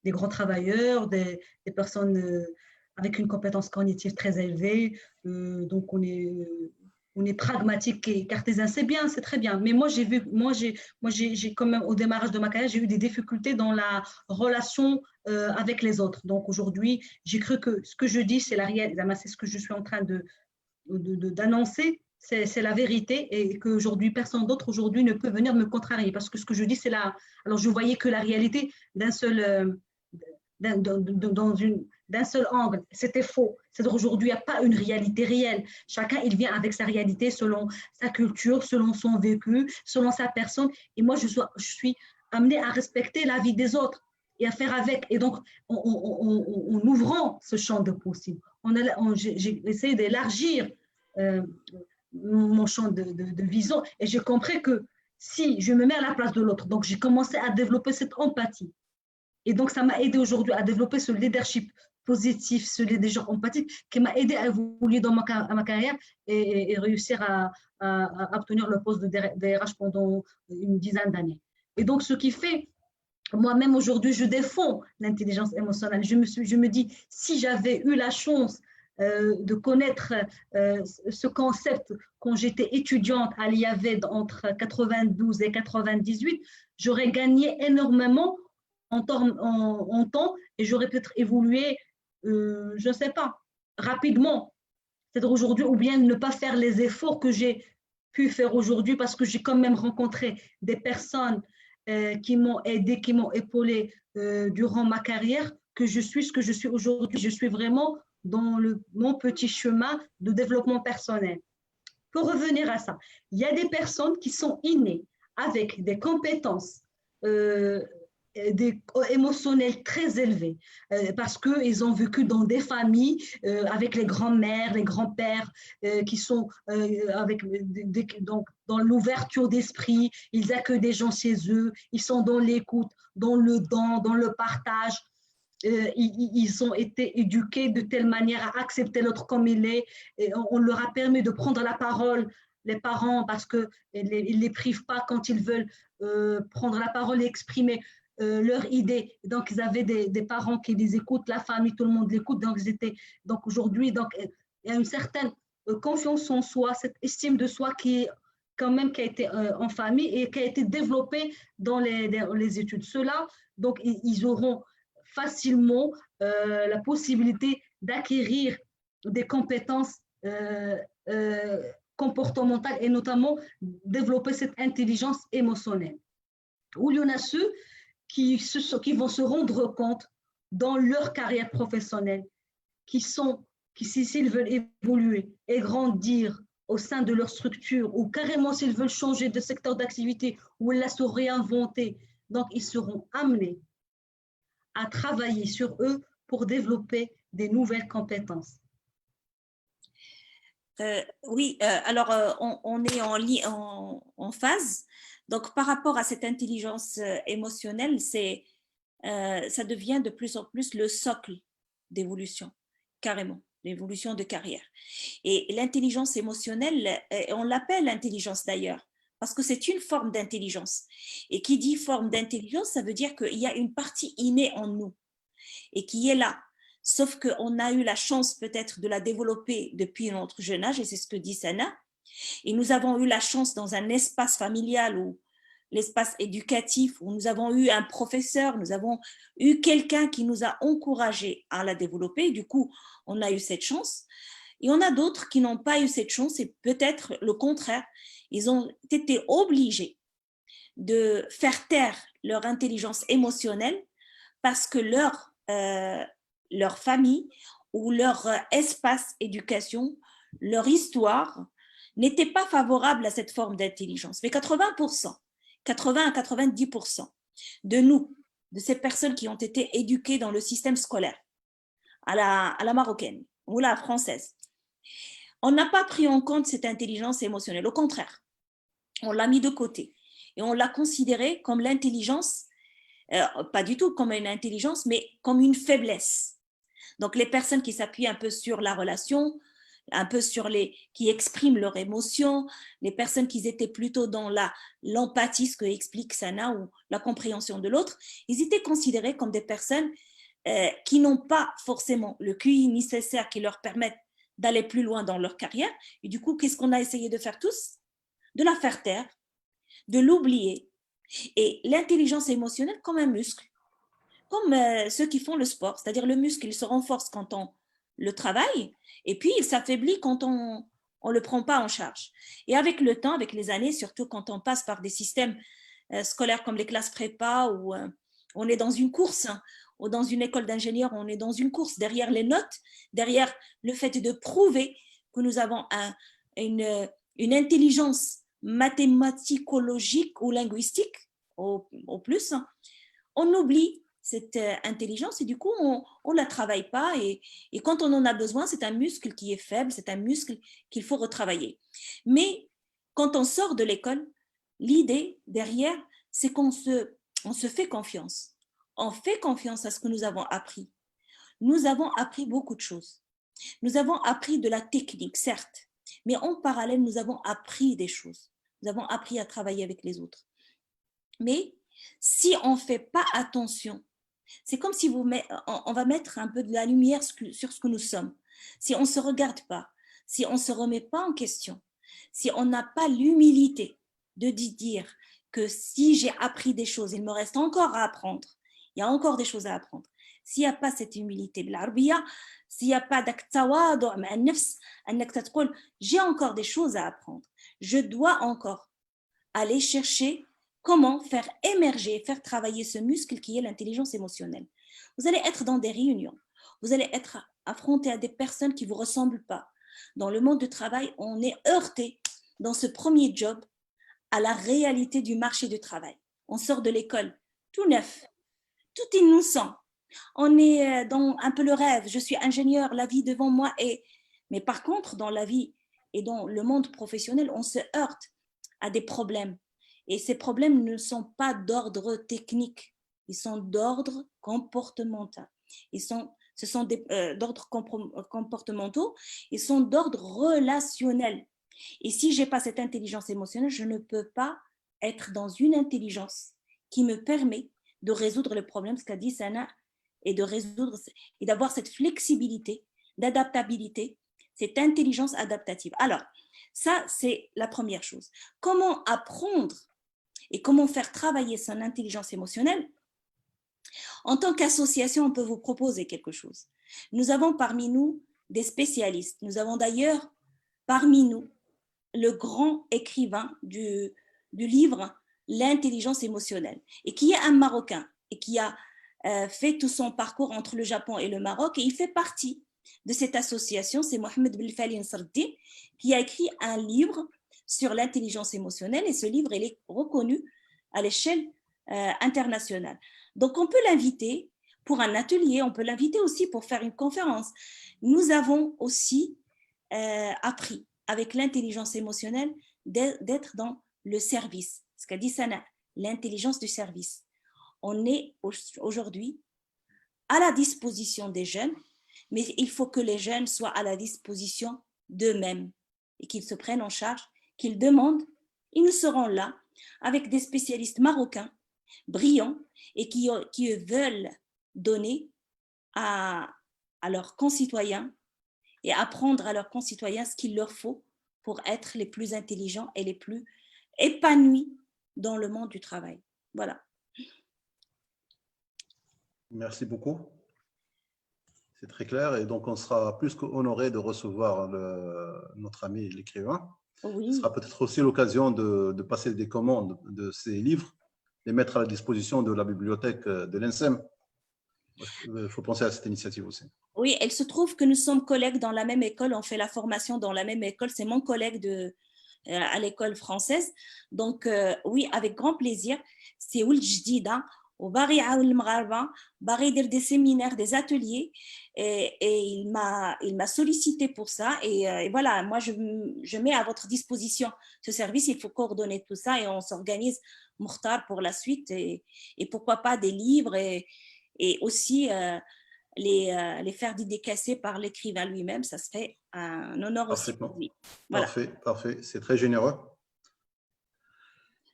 grands travailleurs, des personnes avec une compétence cognitive très élevée. Donc, on est pragmatique et cartésien. C'est bien, c'est très bien. Mais moi, j'ai quand même, au démarrage de ma carrière, j'ai eu des difficultés dans la relation avec les autres. Donc aujourd'hui, j'ai cru que ce que je dis, c'est la réalité, c'est ce que je suis en train d'annoncer, c'est la vérité et qu'aujourd'hui, personne d'autre aujourd'hui ne peut venir me contrarier parce que ce que je dis, c'est là. Alors je voyais que la réalité d'un seul angle, c'était faux. C'est-à-dire aujourd'hui, il n'y a pas une réalité réelle. Chacun, il vient avec sa réalité selon sa culture, selon son vécu, selon sa personne. Et moi, je suis amenée à respecter la vie des autres et à faire avec. Et donc, en ouvrant ce champ de possible, j'ai essayé d'élargir mon champ de vision et j'ai compris que si je me mets à la place de l'autre, donc j'ai commencé à développer cette empathie. Et donc, ça m'a aidé aujourd'hui à développer ce leadership positif, ce leadership empathique qui m'a aidé à évoluer dans ma carrière et réussir à obtenir le poste de DRH pendant une dizaine d'années. Et donc, ce qui fait Moi-même, aujourd'hui, je défends l'intelligence émotionnelle. Je me dis, si j'avais eu la chance de connaître ce concept quand j'étais étudiante à l'IAV entre 92 et 98, j'aurais gagné énormément en temps et j'aurais peut-être évolué, je ne sais pas, rapidement. C'est-à-dire aujourd'hui, ou bien ne pas faire les efforts que j'ai pu faire aujourd'hui parce que j'ai quand même rencontré des personnes qui m'ont aidé, qui m'ont épaulé durant ma carrière, que je suis ce que je suis aujourd'hui. Je suis vraiment dans mon petit chemin de développement personnel. Pour revenir à ça, il y a des personnes qui sont innées avec des compétences émotionnelles très élevées parce qu'ils ont vécu dans des familles avec les grands-mères, les grands-pères qui sont donc, dans l'ouverture d'esprit, ils accueillent des gens chez eux, ils sont dans l'écoute, dans le don, dans le partage. Ils ont été éduqués de telle manière à accepter l'autre comme il est. Et on leur a permis de prendre la parole, les parents, parce qu'ils ne les privent pas quand ils veulent prendre la parole et exprimer leur idée. Donc, ils avaient des parents qui les écoutent, la famille, tout le monde l'écoute. Donc aujourd'hui, il y a une certaine confiance en soi, cette estime de soi qui a été en famille et qui a été développée dans les études. Ceux-là, donc, ils auront facilement la possibilité d'acquérir des compétences comportementales et notamment développer cette intelligence émotionnelle. Ou il y en a ceux qui vont se rendre compte dans leur carrière professionnelle, s'ils veulent évoluer et grandir au sein de leur structure ou carrément s'ils veulent changer de secteur d'activité ou la se réinventer, donc ils seront amenés à travailler sur eux pour développer des nouvelles compétences. Oui, alors on est en phase. Donc, par rapport à cette intelligence émotionnelle, ça devient de plus en plus le socle d'évolution, carrément, l'évolution de carrière. Et l'intelligence émotionnelle, on l'appelle intelligence d'ailleurs, parce que c'est une forme d'intelligence. Et qui dit forme d'intelligence, ça veut dire qu'il y a une partie innée en nous et qui est là. Sauf qu'on a eu la chance peut-être de la développer depuis notre jeune âge, et c'est ce que dit Sana. Et nous avons eu la chance dans un espace familial ou l'espace éducatif où nous avons eu un professeur, nous avons eu quelqu'un qui nous a encouragés à la développer. Du coup, on a eu cette chance. Et on a d'autres qui n'ont pas eu cette chance et peut-être le contraire. Ils ont été obligés de faire taire leur intelligence émotionnelle parce que leur famille ou leur espace éducation, leur histoire n'était pas favorable à cette forme d'intelligence. Mais 80% à 90% de nous, de ces personnes qui ont été éduquées dans le système scolaire, à la marocaine ou la française, on n'a pas pris en compte cette intelligence émotionnelle. Au contraire, on l'a mis de côté et on l'a considérée comme l'intelligence, pas du tout comme une intelligence, mais comme une faiblesse. Donc, les personnes qui s'appuient un peu sur la relation, un peu qui expriment leurs émotions, les personnes qui étaient plutôt dans l'empathie, ce que explique Sana, ou la compréhension de l'autre, ils étaient considérés comme des personnes qui n'ont pas forcément le QI nécessaire qui leur permettent d'aller plus loin dans leur carrière. Et du coup, qu'est-ce qu'on a essayé de faire tous? De la faire taire, de l'oublier. Et l'intelligence émotionnelle comme un muscle, comme ceux qui font le sport, c'est-à-dire le muscle, il se renforce quand on le travaille et puis il s'affaiblit quand on ne le prend pas en charge. Et avec le temps, avec les années, surtout quand on passe par des systèmes scolaires comme les classes prépa où on est dans une course, hein, ou dans une école d'ingénieur, on est dans une course derrière les notes, derrière le fait de prouver que nous avons une intelligence mathématicologique ou linguistique au plus, hein. On oublie cette intelligence et du coup, on ne la travaille pas et quand on en a besoin, c'est un muscle qui est faible, c'est un muscle qu'il faut retravailler. Mais quand on sort de l'école, l'idée derrière, c'est qu'on se fait confiance. On fait confiance à ce que nous avons appris. Nous avons appris beaucoup de choses. Nous avons appris de la technique, certes, mais en parallèle, nous avons appris des choses. Nous avons appris à travailler avec les autres. Mais Si on ne fait pas attention, c'est comme si on va mettre un peu de la lumière sur ce que nous sommes. Si on ne se regarde pas, si on ne se remet pas en question, si on n'a pas l'humilité de dire que si j'ai appris des choses, il me reste encore à apprendre. Il y a encore des choses à apprendre. S'il n'y a pas cette humilité, s'il n'y a pas j'ai encore des choses à apprendre. Je dois encore aller chercher comment faire émerger, faire travailler ce muscle qui est l'intelligence émotionnelle. Vous allez être dans des réunions, vous allez être affronté à des personnes qui ne vous ressemblent pas. Dans le monde du travail, on est heurté dans ce premier job à la réalité du marché du travail. On sort de l'école, tout neuf, tout innocent. On est dans un peu le rêve, je suis ingénieur, la vie devant moi est... Mais par contre, dans la vie et dans le monde professionnel, on se heurte à des problèmes. Et ces problèmes ne sont pas d'ordre technique, ils sont d'ordre comportemental. Ce sont d'ordre comportementaux, ils sont d'ordre relationnel. Et si je n'ai pas cette intelligence émotionnelle, je ne peux pas être dans une intelligence qui me permet de résoudre le problème, ce qu'a dit Sana, et d'avoir cette flexibilité, d'adaptabilité, cette intelligence adaptative. Alors, ça, c'est la première chose. Comment apprendre et comment faire travailler son intelligence émotionnelle? En tant qu'association, on peut vous proposer quelque chose. Nous avons parmi nous des spécialistes. Nous avons d'ailleurs parmi nous le grand écrivain du livre « L'intelligence émotionnelle » et qui est un Marocain et qui a fait tout son parcours entre le Japon et le Maroc et il fait partie de cette association, c'est Mohamed Belfali Nsardi qui a écrit un livre sur l'intelligence émotionnelle et ce livre il est reconnu à l'échelle internationale. Donc on peut l'inviter pour un atelier, on peut l'inviter aussi pour faire une conférence. Nous avons aussi appris avec l'intelligence émotionnelle d'être dans le service, ce qu'a dit Sana, l'intelligence du service. On est aujourd'hui à la disposition des jeunes, mais il faut que les jeunes soient à la disposition d'eux-mêmes et qu'ils se prennent en charge, qu'ils demandent. Ils nous seront là avec des spécialistes marocains brillants et qui veulent donner à leurs concitoyens et apprendre à leurs concitoyens ce qu'il leur faut pour être les plus intelligents et les plus épanouis dans le monde du travail. Voilà. Merci beaucoup. C'est très clair et donc on sera plus qu'honoré de recevoir notre ami l'écrivain. Oui. Ce sera peut-être aussi l'occasion de passer des commandes de ces livres, les mettre à la disposition de la bibliothèque de l'INSEM. Il faut penser à cette initiative aussi. Oui, il se trouve que nous sommes collègues dans la même école, on fait la formation dans la même école, c'est mon collègue à l'école française. Donc, oui, avec grand plaisir. C'est Ould Jdida, au Bari Aoul Mgharba, Bari dire des séminaires, des ateliers, et il m'a sollicité pour ça. Et voilà, moi, je mets à votre disposition ce service. Il faut coordonner tout ça et on s'organise, Mokhtar, pour la suite. Et pourquoi pas des livres et aussi les faire dédicacer par l'écrivain lui-même, ça serait un honneur aussi pour lui. Voilà. Parfait, c'est très généreux.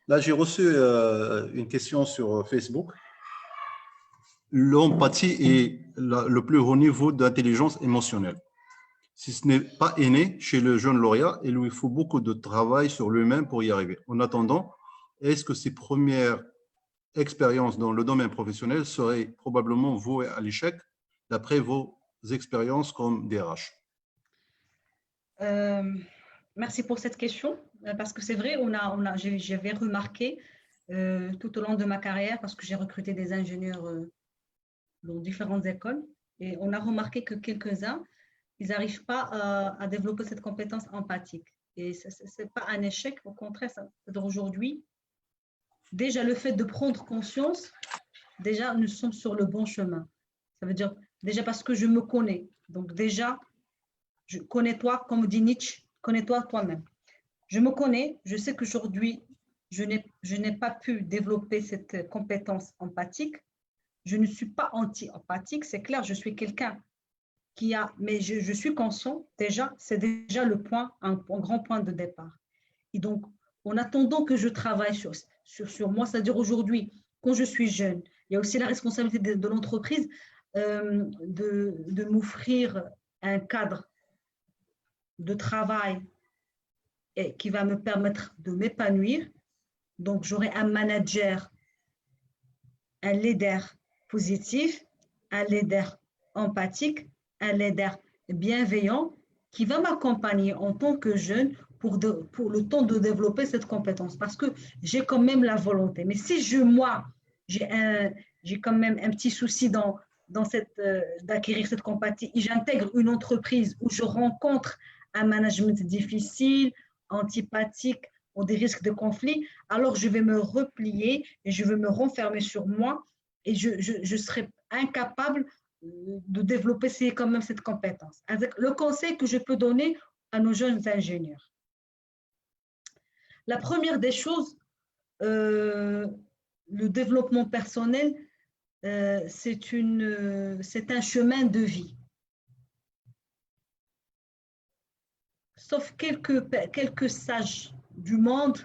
Là, j'ai reçu une question sur Facebook. L'empathie est le plus haut niveau d'intelligence émotionnelle. Si ce n'est pas inné chez le jeune lauréat, il lui faut beaucoup de travail sur lui-même pour y arriver. En attendant, est-ce que ses premières expériences dans le domaine professionnel seraient probablement vouées à l'échec d'après vos expériences comme DRH? Merci pour cette question, parce que c'est vrai, j'avais remarqué tout au long de ma carrière, parce que j'ai recruté des ingénieurs dans différentes écoles, et on a remarqué que quelques-uns, ils n'arrivent pas à développer cette compétence empathique. Et ce n'est pas un échec, au contraire, aujourd'hui, déjà le fait de prendre conscience, déjà nous sommes sur le bon chemin. Ça veut dire, déjà parce que je me connais, donc déjà, connais-toi, comme dit Nietzsche, connais-toi toi-même. Je me connais, je sais qu'aujourd'hui, je n'ai pas pu développer cette compétence empathique. Je ne suis pas anti-empathique, c'est clair, je suis quelqu'un qui a, mais je suis conscient, déjà, c'est déjà le point, un grand point de départ. Et donc, en attendant que je travaille sur moi, c'est-à-dire aujourd'hui, quand je suis jeune. Il y a aussi la responsabilité de l'entreprise de m'offrir un cadre de travail qui va me permettre de m'épanouir. Donc, j'aurai un manager, un leader positif, un leader empathique, un leader bienveillant qui va m'accompagner en tant que jeune pour le temps de développer cette compétence parce que j'ai quand même la volonté. Mais si moi, j'ai quand même un petit souci d'acquérir cette compétence et j'intègre une entreprise où je rencontre un management difficile, antipathique, ou des risques de conflit, alors je vais me replier et je vais me renfermer sur moi et je serai incapable de développer quand même cette compétence. Avec le conseil que je peux donner à nos jeunes ingénieurs. La première des choses, le développement personnel, c'est un chemin de vie. Sauf quelques sages du monde,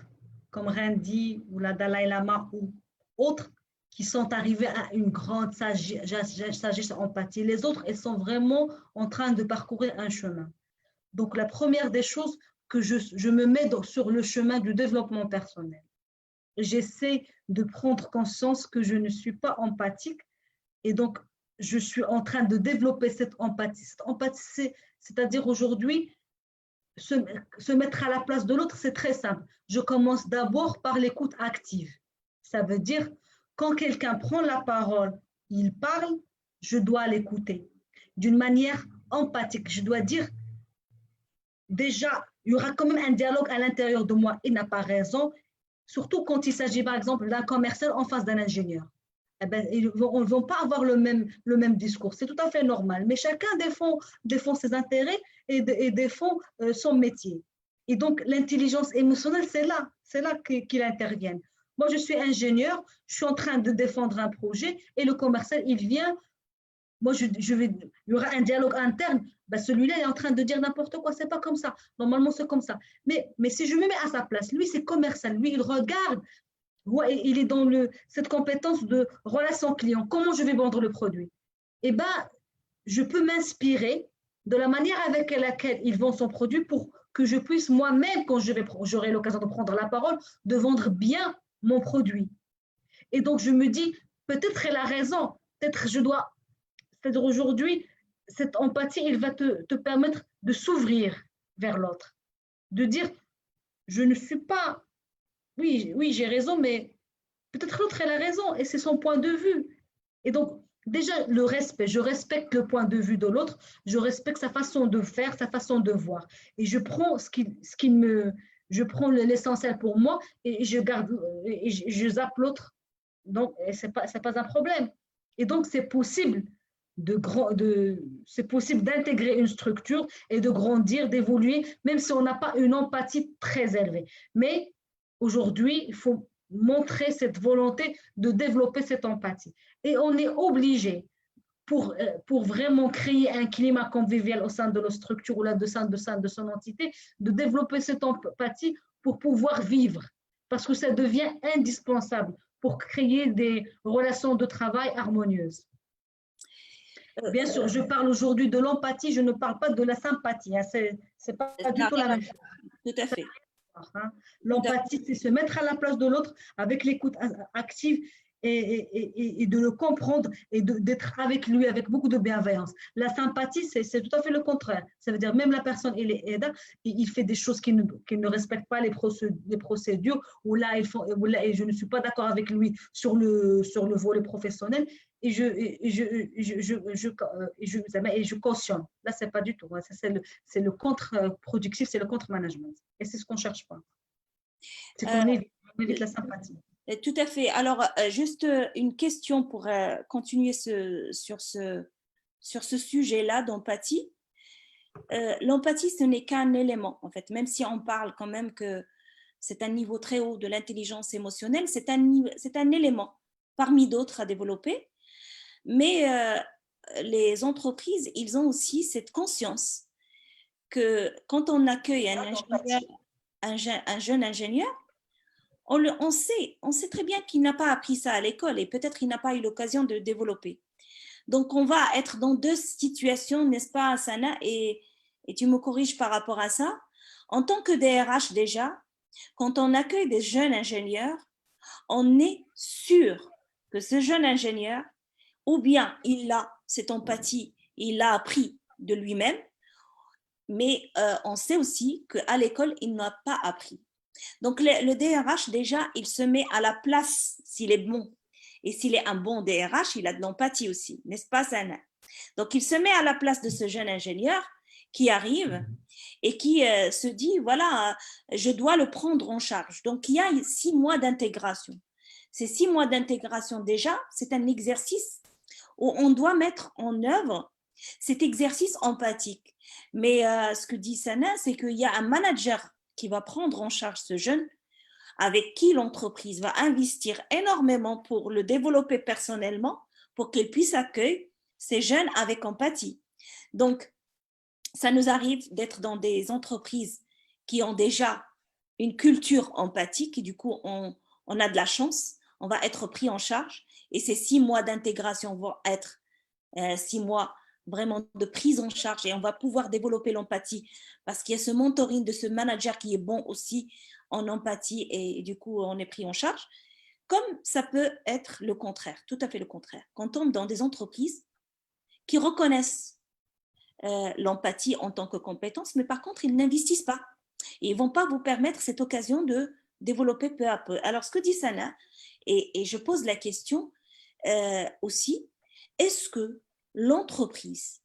comme Randi ou la Dalai Lama ou autres, qui sont arrivés à une grande sagesse empathie. Les autres, elles sont vraiment en train de parcourir un chemin. Donc, la première des choses que je me mets sur le chemin du développement personnel. J'essaie de prendre conscience que je ne suis pas empathique et donc, je suis en train de développer cette empathie. Cette empathie, c'est-à-dire aujourd'hui, se mettre à la place de l'autre, c'est très simple. Je commence d'abord par l'écoute active. Ça veut dire, quand quelqu'un prend la parole, il parle, je dois l'écouter d'une manière empathique. Je dois dire, déjà, il y aura quand même un dialogue à l'intérieur de moi. Il n'a pas raison, surtout quand il s'agit, par exemple, d'un commercial en face d'un ingénieur. Eh ben, ils ne vont pas avoir le même discours. C'est tout à fait normal. Mais chacun défend ses intérêts et défend son métier. Et donc, l'intelligence émotionnelle, c'est là qu'il intervient. Moi, je suis ingénieur, je suis en train de défendre un projet et le commercial, il vient. Moi, il y aura un dialogue interne. Ben, celui-là est en train de dire n'importe quoi, c'est pas comme ça. Normalement, c'est comme ça. Mais si je me mets à sa place, lui, c'est commercial. Lui, il regarde. Ouais, il est dans cette compétence de relation client. Comment je vais vendre le produit? Eh bien, je peux m'inspirer de la manière avec laquelle il vend son produit pour que je puisse moi-même, quand j'aurai l'occasion de prendre la parole, de vendre bien mon produit. Et donc, je me dis, peut-être elle a raison. Peut-être c'est-à-dire aujourd'hui, cette empathie, elle va te permettre de s'ouvrir vers l'autre, de dire, je ne suis pas oui, j'ai raison, mais peut-être l'autre, elle a raison et c'est son point de vue. Et donc, déjà, le respect, je respecte le point de vue de l'autre, je respecte sa façon de faire, sa façon de voir. Et je prends je prends l'essentiel pour moi et je garde, et je zappe l'autre. Donc, c'est pas un problème. Et donc, c'est possible c'est possible d'intégrer une structure et de grandir, d'évoluer, même si on n'a pas une empathie très élevée. Mais aujourd'hui, il faut montrer cette volonté de développer cette empathie. Et on est obligé, pour vraiment créer un climat convivial au sein de nos structures ou là, au sein de son entité, de développer cette empathie pour pouvoir vivre. Parce que ça devient indispensable pour créer des relations de travail harmonieuses. Bien sûr, je parle aujourd'hui de l'empathie, je ne parle pas de la sympathie. Hein. C'est pas du tout la même chose. Tout à fait. L'empathie, c'est se mettre à la place de l'autre avec l'écoute active et de le comprendre et d'être avec lui avec beaucoup de bienveillance. La sympathie, c'est tout à fait le contraire. Ça veut dire même la personne, il fait des choses qui ne respectent pas les procédures, ou là, et je ne suis pas d'accord avec lui sur le volet professionnel, et je cautionne. Là, c'est pas du tout. C'est le contre-productif, c'est le contre-management. Et c'est ce qu'on ne cherche pas. C'est qu'on évite la sympathie. Tout à fait. Alors, juste une question pour continuer sur ce sujet-là d'empathie. L'empathie, ce n'est qu'un élément, en fait. Même si on parle quand même que c'est un niveau très haut de l'intelligence émotionnelle, c'est un élément parmi d'autres à développer. Mais les entreprises, ils ont aussi cette conscience que quand on accueille un jeune ingénieur, on sait très bien qu'il n'a pas appris ça à l'école et peut-être qu'il n'a pas eu l'occasion de développer. Donc, on va être dans deux situations, n'est-ce pas, Sana, et tu me corriges par rapport à ça. En tant que DRH déjà, quand on accueille des jeunes ingénieurs, on est sûr que ce jeune ingénieur, ou bien il a cette empathie, il l'a appris de lui-même, mais on sait aussi qu'à l'école, il n'a pas appris. Donc, le DRH, déjà, il se met à la place s'il est bon. Et s'il est un bon DRH, il a de l'empathie aussi, n'est-ce pas, Sana? Donc, il se met à la place de ce jeune ingénieur qui arrive et qui se dit, voilà, je dois le prendre en charge. Donc, il y a 6 mois d'intégration. Ces 6 mois d'intégration, déjà, c'est un exercice où on doit mettre en œuvre cet exercice empathique. Mais ce que dit Sana, c'est qu'il y a un manager qui va prendre en charge ce jeune, avec qui l'entreprise va investir énormément pour le développer personnellement, pour qu'il puisse accueillir ces jeunes avec empathie. Donc, ça nous arrive d'être dans des entreprises qui ont déjà une culture empathique et du coup, on a de la chance, on va être pris en charge et ces 6 mois d'intégration vont être 6 mois vraiment de prise en charge et on va pouvoir développer l'empathie parce qu'il y a ce mentoring de ce manager qui est bon aussi en empathie et du coup, on est pris en charge. Comme ça peut être le contraire, tout à fait le contraire. Quand on tombe dans des entreprises qui reconnaissent l'empathie en tant que compétence, mais par contre, ils n'investissent pas. Et ils ne vont pas vous permettre cette occasion de développer peu à peu. Alors, ce que dit Sana, et je pose la question aussi, est-ce que l'entreprise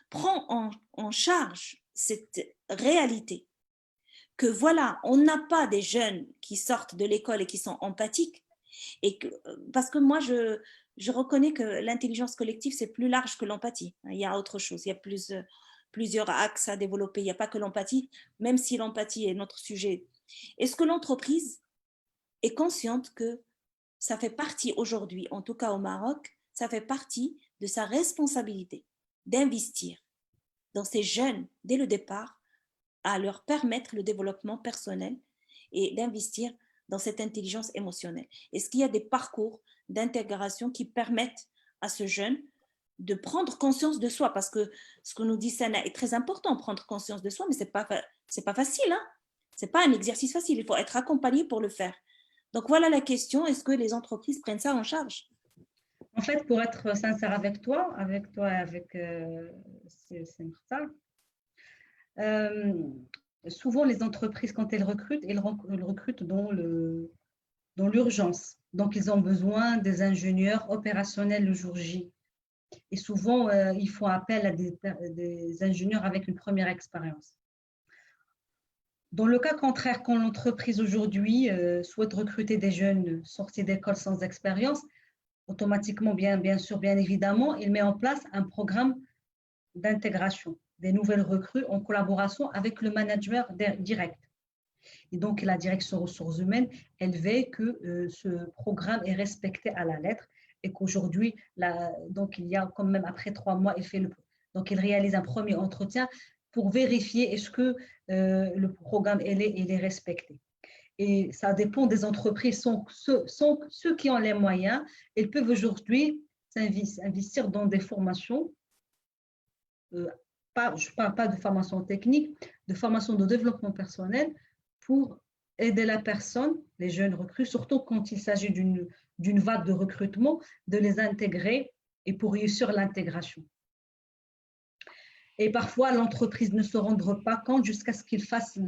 prend en charge cette réalité que voilà, on n'a pas des jeunes qui sortent de l'école et qui sont empathiques et que, parce que moi, je reconnais que l'intelligence collective, c'est plus large que l'empathie. Il y a autre chose, il y a plusieurs axes à développer. Il n'y a pas que l'empathie, même si l'empathie est notre sujet. Est-ce que l'entreprise est consciente que ça fait partie aujourd'hui, en tout cas au Maroc, ça fait partie de sa responsabilité d'investir dans ces jeunes dès le départ, à leur permettre le développement personnel et d'investir dans cette intelligence émotionnelle. Est-ce qu'il y a des parcours d'intégration qui permettent à ce jeune de prendre conscience de soi? Parce que ce que nous dit Sana est très important, prendre conscience de soi, mais ce n'est pas facile. Hein? Ce n'est pas un exercice facile, il faut être accompagné pour le faire. Donc voilà la question, est-ce que les entreprises prennent ça en charge? En fait, pour être sincère avec toi et avec Semrta, souvent les entreprises, quand elles recrutent dans l'urgence. Donc, ils ont besoin des ingénieurs opérationnels le jour J. Et souvent, ils font appel à des ingénieurs avec une première expérience. Dans le cas contraire, quand l'entreprise aujourd'hui souhaite recruter des jeunes sortis d'école sans expérience, automatiquement, bien sûr, bien évidemment, il met en place un programme d'intégration des nouvelles recrues en collaboration avec le manager direct. Et donc, la direction ressources humaines, elle veut que ce programme est respecté à la lettre et qu'aujourd'hui, donc il y a quand même après 3 mois, il réalise un premier entretien pour vérifier est-ce que le programme il est respecté. Et ça dépend des entreprises. Ceux qui ont les moyens, ils peuvent aujourd'hui investir dans des formations. Je ne parle pas de formation technique, de formation de développement personnel pour aider la personne, les jeunes recrues, surtout quand il s'agit d'une vague de recrutement, de les intégrer et pour réussir l'intégration. Et parfois, l'entreprise ne se rendra pas compte jusqu'à ce qu'il fasse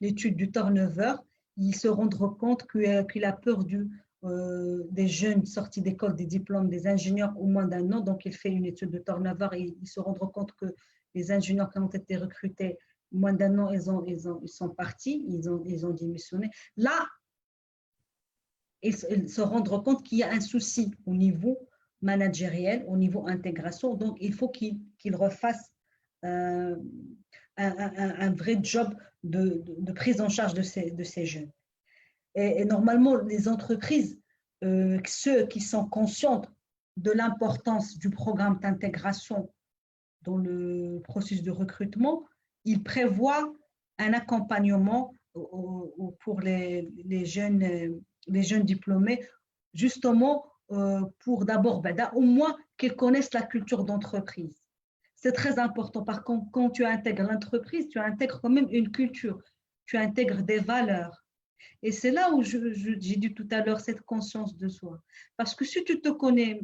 l'étude du turnover. Il se rendra compte qu'il a peur des jeunes sortis d'école, des diplômes, des ingénieurs au moins d'1 an. Donc, il fait une étude de turnover et il se rendra compte que les ingénieurs qui ont été recrutés moins d'1 an, ils sont partis, ils ont démissionné. Là, ils se rendront compte qu'il y a un souci au niveau managériel, au niveau intégration. Donc, il faut qu'ils refassent un vrai job de prise en charge de ces jeunes. Et normalement, les entreprises, ceux qui sont conscients de l'importance du programme d'intégration dans le processus de recrutement, ils prévoient un accompagnement ou pour les jeunes diplômés, justement pour d'abord, au moins qu'ils connaissent la culture d'entreprise. C'est très important. Par contre, quand tu intègres l'entreprise, tu intègres quand même une culture, tu intègres des valeurs. Et c'est là où j'ai dit tout à l'heure cette conscience de soi. Parce que si tu te connais,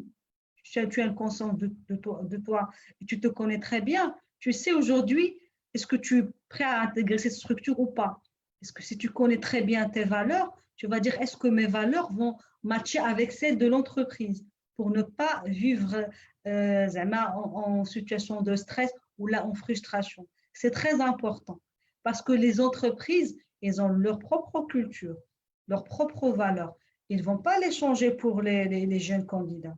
tu as une conscience de toi et tu te connais très bien, tu sais aujourd'hui, est-ce que tu es prêt à intégrer cette structure ou pas? Est-ce que si tu connais très bien tes valeurs, tu vas dire, est-ce que mes valeurs vont matcher avec celles de l'entreprise pour ne pas vivre en situation de stress ou là en frustration. C'est très important parce que les entreprises, elles ont leur propre culture, leurs propres valeurs. Ils ne vont pas les changer pour les jeunes candidats.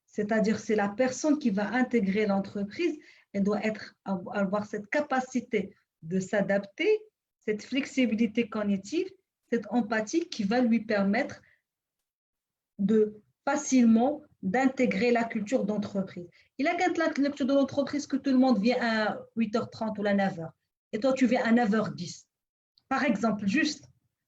C'est-à-dire, c'est la personne qui va intégrer l'entreprise, elle doit avoir cette capacité de s'adapter, cette flexibilité cognitive, cette empathie qui va lui permettre de facilement d'intégrer la culture d'entreprise. Il a qu'à la culture de l'entreprise que tout le monde vient à 8h30 ou à 9h. Et toi, tu viens à 9h10. Par exemple, juste.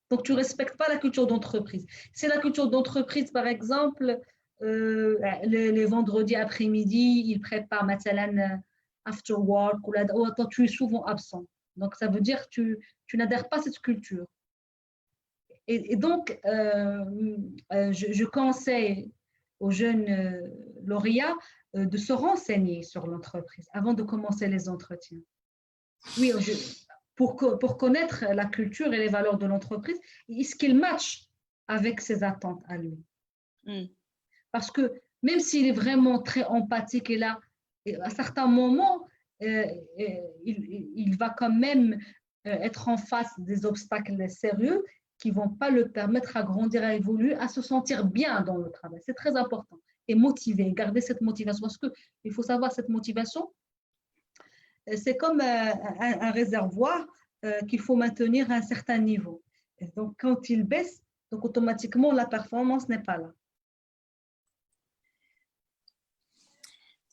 Donc, tu ne respectes pas la culture d'entreprise. C'est la culture d'entreprise, par exemple, les vendredis après-midi, ils préparent مثلا after work, ou toi, tu es souvent absent. Donc, ça veut dire que tu n'adhères pas à cette culture. Et donc, je conseille aux jeunes lauréats de se renseigner sur l'entreprise avant de commencer les entretiens. Oui, pour connaître la culture et les valeurs de l'entreprise, est-ce qu'il match avec ses attentes à lui? Parce que même s'il est vraiment très empathique et là, à certains moments, il va quand même être en face des obstacles sérieux qui ne vont pas le permettre à grandir, à évoluer, à se sentir bien dans le travail. C'est très important. Et motiver, garder cette motivation. Parce qu'il faut savoir, cette motivation, c'est comme un réservoir qu'il faut maintenir à un certain niveau. Et donc, quand il baisse, donc automatiquement, la performance n'est pas là.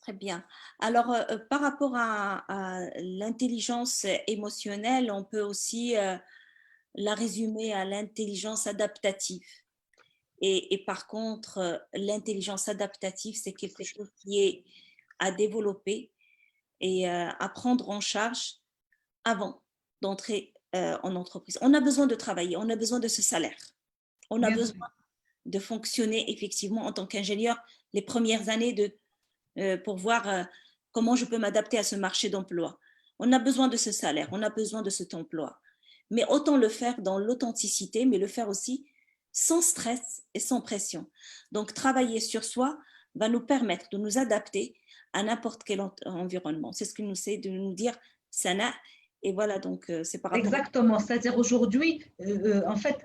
Très bien. Alors, par rapport à l'intelligence émotionnelle, on peut aussi la résumer à l'intelligence adaptative. Et par contre, l'intelligence adaptative, c'est quelque chose qui est à développer et à prendre en charge avant d'entrer en entreprise. On a besoin de travailler, on a besoin de ce salaire. On a besoin de fonctionner effectivement en tant qu'ingénieur les premières années pour voir comment je peux m'adapter à ce marché d'emploi. On a besoin de ce salaire, on a besoin de cet emploi. Mais autant le faire dans l'authenticité, mais le faire aussi sans stress et sans pression. Donc, travailler sur soi va nous permettre de nous adapter à n'importe quel environnement. C'est ce qu'il nous sait de nous dire, Sana. Et voilà, donc c'est par rapport Exactement. C'est-à-dire aujourd'hui, en fait,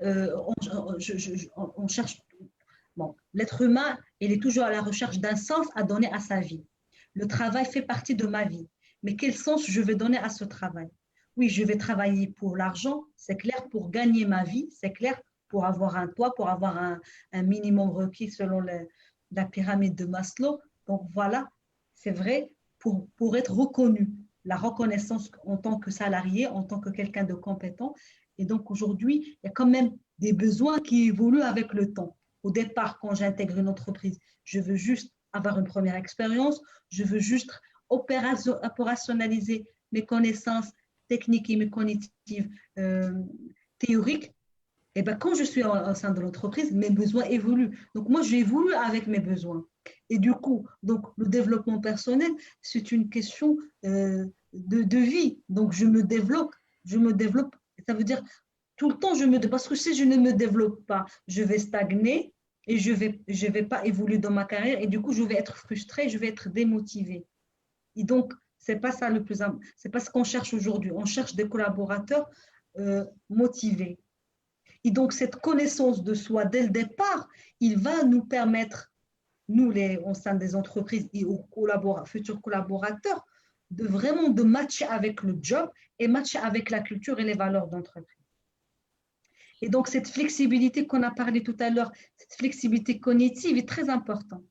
on cherche... Bon, l'être humain, il est toujours à la recherche d'un sens à donner à sa vie. Le travail fait partie de ma vie. Mais quel sens je vais donner à ce travail? Oui, je vais travailler pour l'argent, c'est clair, pour gagner ma vie, c'est clair, pour avoir un toit, pour avoir un minimum requis selon la pyramide de Maslow. Donc voilà, c'est vrai, pour être reconnu, la reconnaissance en tant que salarié, en tant que quelqu'un de compétent. Et donc aujourd'hui, il y a quand même des besoins qui évoluent avec le temps. Au départ, quand j'intègre une entreprise, je veux juste avoir une première expérience, je veux juste opérationnaliser mes connaissances techniques et mes cognitives théoriques. Et bien, quand je suis au sein de l'entreprise, mes besoins évoluent. Donc, moi, j'évolue avec mes besoins. Et du coup, donc, le développement personnel, c'est une question de vie. Donc, je me développe. Ça veut dire tout le temps, parce que si je ne me développe pas, je vais stagner et je vais pas évoluer dans ma carrière. Et du coup, je vais être frustrée, je vais être démotivée. Et donc, c'est pas ça le plus important. C'est pas ce qu'on cherche aujourd'hui. On cherche des collaborateurs motivés. Et donc, cette connaissance de soi dès le départ, il va nous permettre, nous, au sein des entreprises et aux futurs collaborateurs, de matcher avec le job et matcher avec la culture et les valeurs d'entreprise. Et donc, cette flexibilité qu'on a parlé tout à l'heure, cette flexibilité cognitive est très importante.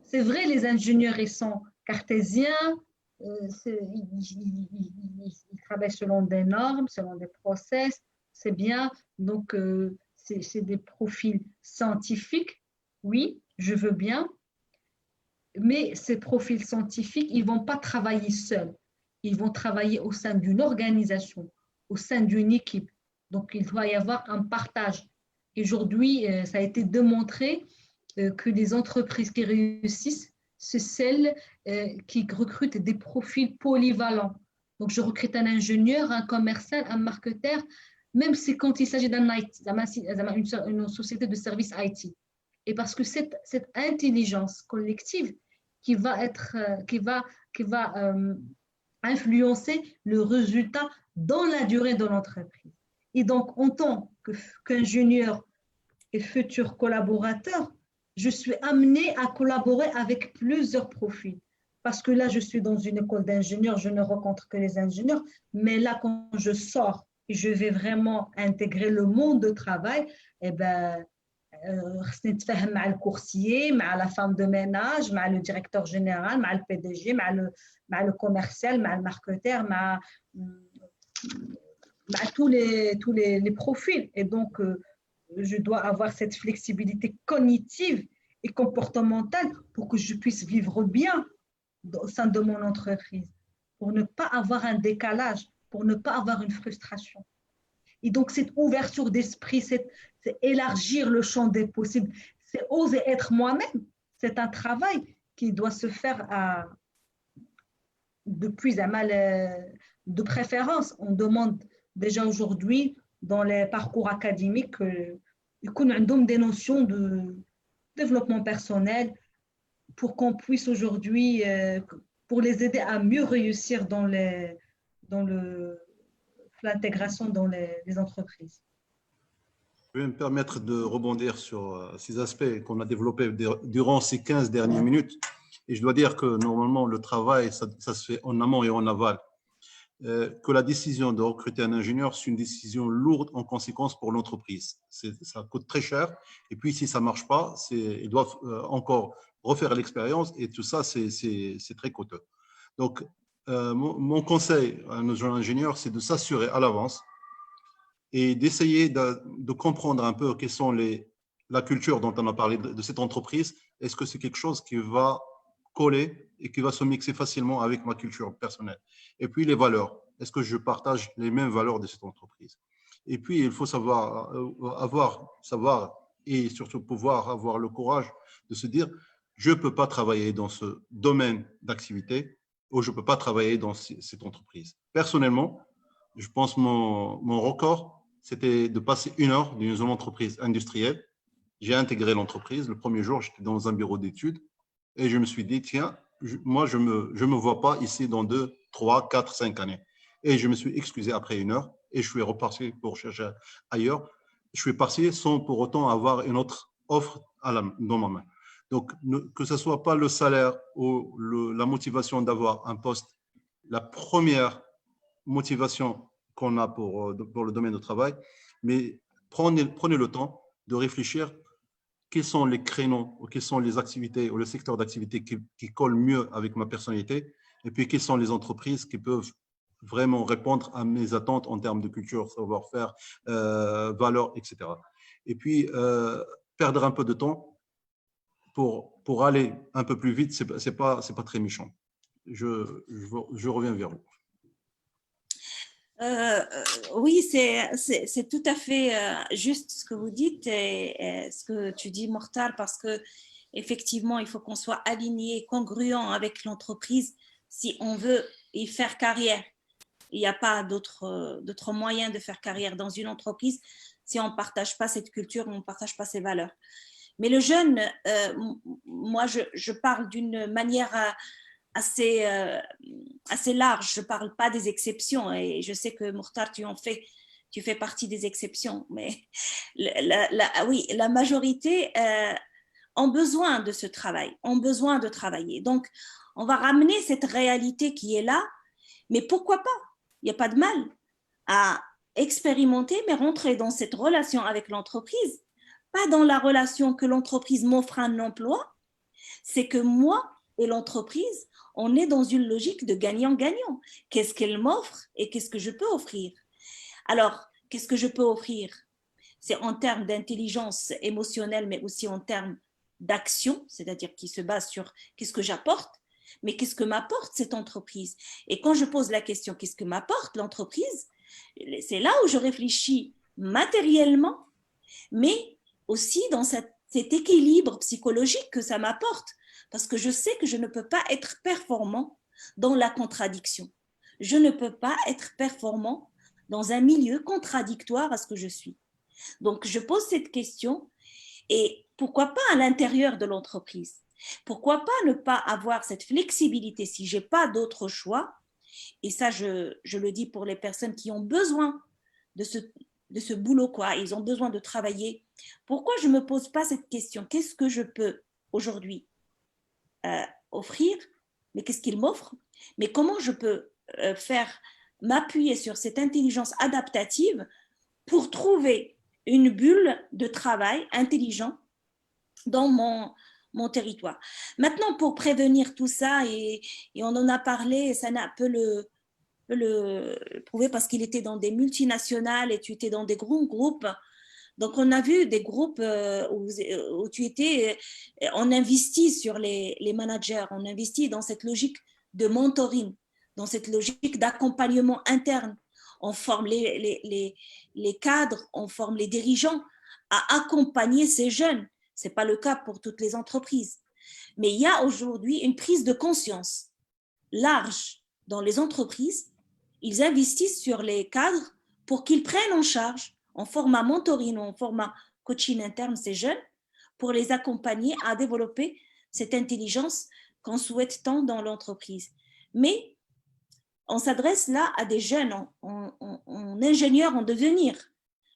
C'est vrai, les ingénieurs, ils sont cartésiens, Ils travaillent selon des normes, selon des process, c'est bien. Donc, c'est des profils scientifiques, oui, je veux bien, mais ces profils scientifiques, ils ne vont pas travailler seuls. Ils vont travailler au sein d'une organisation, au sein d'une équipe. Donc, il doit y avoir un partage. Aujourd'hui, ça a été démontré que les entreprises qui réussissent, c'est celles qui recrutent des profils polyvalents. Donc, je recrute un ingénieur, un commercial, un marketeur, même si quand il s'agit d'un IT, une société de services IT. Et parce que cette intelligence collective qui va influencer le résultat dans la durée de l'entreprise. Et donc, en tant qu'ingénieur et futur collaborateur, je suis amenée à collaborer avec plusieurs profils. Parce que là, je suis dans une école d'ingénieurs, je ne rencontre que les ingénieurs, mais là, quand je sors et je vais vraiment intégrer le monde de travail, eh ben, خصني نتفاهم مع الكورسيي مع لا فام دو ménage مع le directeur général مع le PDG مع le commercial مع le marketeur مع tous les profils et donc je dois avoir cette flexibilité cognitive et comportementale pour que je puisse vivre bien au sein de mon entreprise, pour ne pas avoir un décalage, pour ne pas avoir une frustration. Et donc, cette ouverture d'esprit, c'est élargir le champ des possibles, c'est oser être moi-même. C'est un travail qui doit se faire de préférence. On demande déjà aujourd'hui, dans les parcours académiques, qu'on ait des notions de développement personnel pour qu'on puisse aujourd'hui, pour les aider à mieux réussir dans l'intégration dans les entreprises. Je vais me permettre de rebondir sur ces aspects qu'on a développés durant ces 15 dernières minutes. Et je dois dire que normalement, le travail, ça se fait en amont et en aval. Que la décision de recruter un ingénieur, c'est une décision lourde en conséquence pour l'entreprise. Ça coûte très cher. Et puis, si ça ne marche pas, ils doivent encore refaire l'expérience. Et tout ça, c'est très coûteux. Donc, mon conseil à nos jeunes ingénieurs, c'est de s'assurer à l'avance et d'essayer de comprendre un peu quelles sont la culture dont on a parlé de cette entreprise. Est-ce que c'est quelque chose qui va coller et qui va se mixer facilement avec ma culture personnelle? Et puis les valeurs. Est-ce que je partage les mêmes valeurs de cette entreprise? Et puis, il faut savoir et surtout pouvoir avoir le courage de se dire, je ne peux pas travailler dans ce domaine d'activité ou je ne peux pas travailler dans cette entreprise. Personnellement, je pense mon record, c'était de passer 1 heure dans une entreprise industrielle. J'ai intégré l'entreprise. Le premier jour, j'étais dans un bureau d'études et je me suis dit, tiens, moi, je me vois pas ici dans 2, 3, 4, 5 années. Et je me suis excusé après 1 heure et je suis reparti pour chercher ailleurs. Je suis parti sans pour autant avoir une autre offre dans ma main. Donc, que ce soit pas le salaire ou la motivation d'avoir un poste, la première motivation qu'on a pour le domaine de travail, mais prenez le temps de réfléchir quels sont les créneaux ou quelles sont les activités ou le secteur d'activité qui collent mieux avec ma personnalité et puis quelles sont les entreprises qui peuvent vraiment répondre à mes attentes en termes de culture, savoir-faire, valeurs, etc. Et puis, perdre un peu de temps pour aller un peu plus vite, c'est pas très méchant. Je reviens vers vous. Oui, c'est tout à fait juste ce que vous dites et ce que tu dis, Mortar, parce que effectivement, il faut qu'on soit aligné, congruent avec l'entreprise si on veut y faire carrière. Il n'y a pas d'autre moyen de faire carrière dans une entreprise si on ne partage pas cette culture, on ne partage pas ces valeurs. Mais le jeune, moi, je parle d'une manière assez large. Je ne parle pas des exceptions et je sais que Mortar, tu fais partie des exceptions, mais oui, la majorité ont besoin de ce travail, ont besoin de travailler. Donc, on va ramener cette réalité qui est là, mais pourquoi pas? Il n'y a pas de mal à expérimenter, mais rentrer dans cette relation avec l'entreprise, pas dans la relation que l'entreprise m'offre un emploi, c'est que moi, et l'entreprise, on est dans une logique de gagnant-gagnant. Qu'est-ce qu'elle m'offre et qu'est-ce que je peux offrir? Alors, qu'est-ce que je peux offrir? C'est en termes d'intelligence émotionnelle, mais aussi en termes d'action, c'est-à-dire qui se base sur qu'est-ce que j'apporte, mais qu'est-ce que m'apporte cette entreprise? Et quand je pose la question, qu'est-ce que m'apporte l'entreprise? C'est là où je réfléchis matériellement, mais aussi dans cet équilibre psychologique que ça m'apporte, parce que je sais que je ne peux pas être performant dans la contradiction. Je ne peux pas être performant dans un milieu contradictoire à ce que je suis. Donc, je pose cette question et pourquoi pas à l'intérieur de l'entreprise? Pourquoi pas ne pas avoir cette flexibilité si je n'ai pas d'autre choix? Et ça, je le dis pour les personnes qui ont besoin de ce boulot, quoi. Ils ont besoin de travailler. Pourquoi je ne me pose pas cette question? Qu'est-ce que je peux aujourd'hui offrir? Mais qu'est-ce qu'il m'offre? Mais comment je peux m'appuyer sur cette intelligence adaptative pour trouver une bulle de travail intelligent dans mon territoire. Maintenant, pour prévenir tout ça, et on en a parlé, ça n'a un peu le prouver parce qu'il était dans des multinationales et tu étais dans des grands groupes. Donc, on a vu des groupes où tu étais, on investit sur les managers, on investit dans cette logique de mentoring, dans cette logique d'accompagnement interne. On forme les cadres, on forme les dirigeants à accompagner ces jeunes. Ce n'est pas le cas pour toutes les entreprises. Mais il y a aujourd'hui une prise de conscience large dans les entreprises. Ils investissent sur les cadres pour qu'ils prennent en charge, en format mentoring ou en format coaching interne, ces jeunes, pour les accompagner à développer cette intelligence qu'on souhaite tant dans l'entreprise. Mais on s'adresse là à des jeunes en ingénieurs en devenir.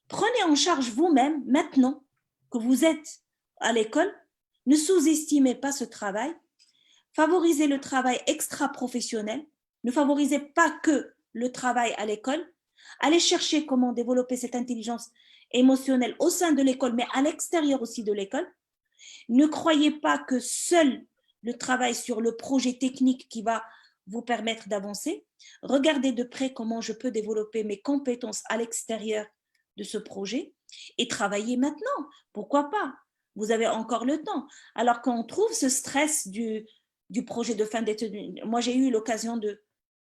Prenez en charge vous-même, maintenant que vous êtes à l'école, ne sous-estimez pas ce travail, favorisez le travail extra-professionnel, ne favorisez pas que le travail à l'école, allez chercher comment développer cette intelligence émotionnelle au sein de l'école, mais à l'extérieur aussi de l'école. Ne croyez pas que seul le travail sur le projet technique qui va vous permettre d'avancer. Regardez de près comment je peux développer mes compétences à l'extérieur de ce projet et travailler maintenant. Pourquoi pas? Vous avez encore le temps. Alors qu'on trouve ce stress du projet de fin d'études. Moi, j'ai eu l'occasion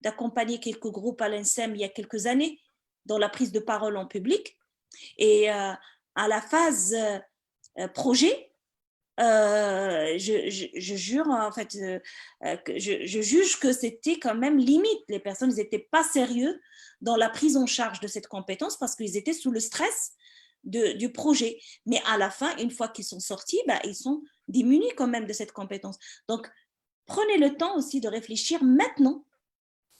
d'accompagner quelques groupes à l'INSEM il y a quelques années dans la prise de parole en public. Et à la phase projet, je jure, en fait, je juge que c'était quand même limite. Les personnes n'étaient pas sérieux dans la prise en charge de cette compétence parce qu'ils étaient sous le stress du projet. Mais à la fin, une fois qu'ils sont sortis, ils sont démunis quand même de cette compétence. Donc, prenez le temps aussi de réfléchir maintenant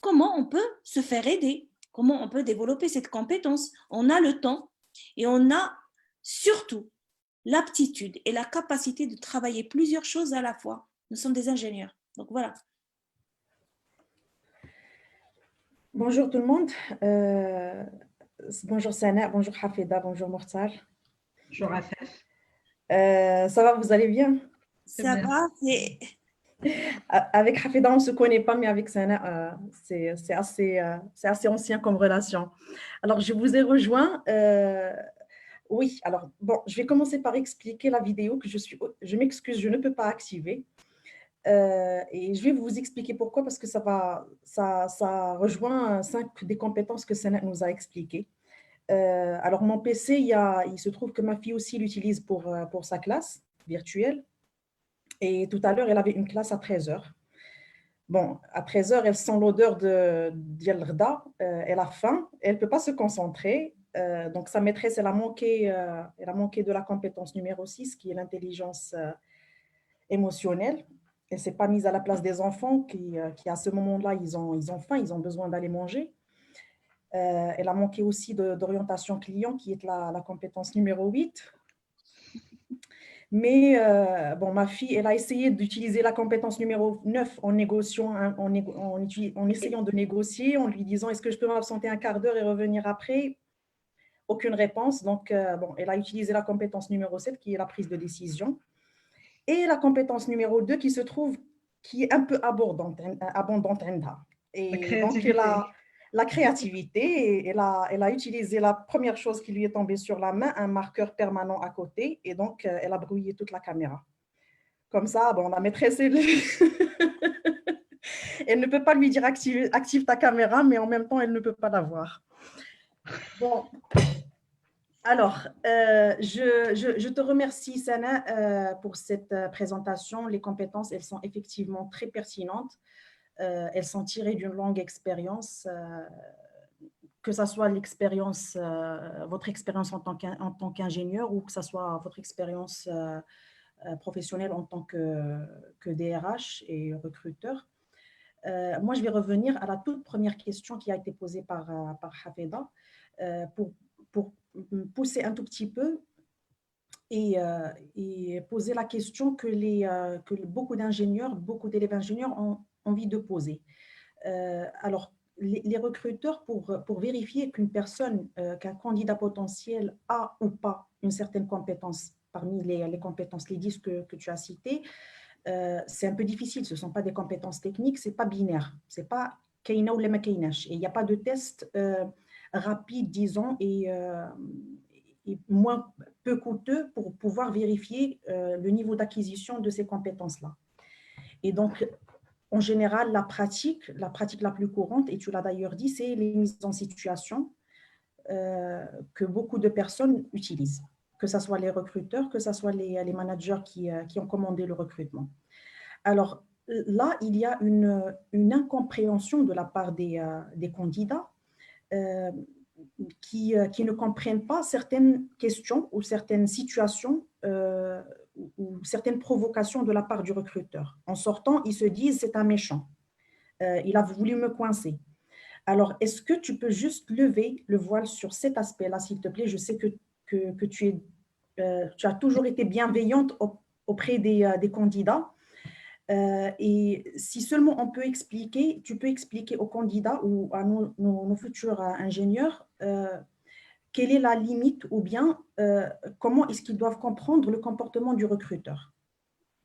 comment on peut se faire aider, comment on peut développer cette compétence. On a le temps et on a surtout l'aptitude et la capacité de travailler plusieurs choses à la fois. Nous sommes des ingénieurs. Donc voilà. Bonjour tout le monde. Bonjour Sana, bonjour Hafida, bonjour Mortal. Bonjour Afef. Ça va, vous allez bien? Ça va, Avec Hafida, on ne se connaît pas, mais avec Sana, c'est assez ancien comme relation. Alors, je vous ai rejoint. Oui, alors, bon, je vais commencer par expliquer la vidéo que je m'excuse, je ne peux pas activer. Et je vais vous expliquer pourquoi, parce que ça rejoint 5 des compétences que Sana nous a expliquées. Alors, mon PC, il se trouve que ma fille aussi l'utilise pour sa classe virtuelle. Et tout à l'heure, elle avait une classe à 13h. Bon, à 13h, elle sent l'odeur de l'rda, elle a faim, elle ne peut pas se concentrer. Donc, sa maîtresse, elle a manqué de la compétence numéro 6, qui est l'intelligence émotionnelle. Elle ne s'est pas mise à la place des enfants qui à ce moment-là, ils ont faim, ils ont besoin d'aller manger. Elle a manqué aussi d'orientation client, qui est la compétence numéro 8. Mais bon, ma fille, elle a essayé d'utiliser la compétence numéro 9 en négociant, en essayant de négocier, en lui disant « Est-ce que je peux m'absenter un quart d'heure et revenir après ?» Aucune réponse. Donc, bon, elle a utilisé la compétence numéro 7, qui est la prise de décision. Et la compétence numéro 2, qui se trouve qui est un peu abondante. Et donc, la créativité, elle a utilisé la première chose qui lui est tombée sur la main, un marqueur permanent à côté, et donc elle a brouillé toute la caméra. Comme ça, bon, la maîtresse, elle ne peut pas lui dire active ta caméra, mais en même temps, elle ne peut pas la voir. Bon, alors, je te remercie, Sana, pour cette présentation. Les compétences, elles sont effectivement très pertinentes. Elles sont tirées d'une longue expérience, que ce soit l'expérience, votre expérience en tant qu'ingénieur ou que ce soit votre expérience professionnelle en tant que DRH et recruteur. Moi, je vais revenir à la toute première question qui a été posée par Hafeda pour pousser un tout petit peu et poser la question que beaucoup d'ingénieurs, beaucoup d'élèves ingénieurs ont envie de poser. Alors, les recruteurs, pour vérifier qu'une personne, qu'un candidat potentiel a ou pas une certaine compétence parmi les compétences, les 10 que tu as citées, c'est un peu difficile. Ce ne sont pas des compétences techniques, ce n'est pas binaire. Ce n'est pas kaina ou lema kainash. Et il n'y a pas de test rapide, disons, et moins peu coûteux pour pouvoir vérifier le niveau d'acquisition de ces compétences-là. Et donc, en général, la pratique la plus courante, et tu l'as d'ailleurs dit, c'est les mises en situation que beaucoup de personnes utilisent, que ce soit les recruteurs, que ce soit les managers qui ont commandé le recrutement. Alors là, il y a une incompréhension de la part des candidats qui ne comprennent pas certaines questions ou certaines situations ou certaines provocations de la part du recruteur. En sortant, ils se disent « c'est un méchant, il a voulu me coincer ». Alors, est-ce que tu peux juste lever le voile sur cet aspect-là, s'il te plaît? Je sais que tu as toujours été bienveillante auprès des candidats. Et si seulement on peut expliquer, tu peux expliquer aux candidats ou à nos futurs ingénieurs quelle est la limite ou bien comment est-ce qu'ils doivent comprendre le comportement du recruteur,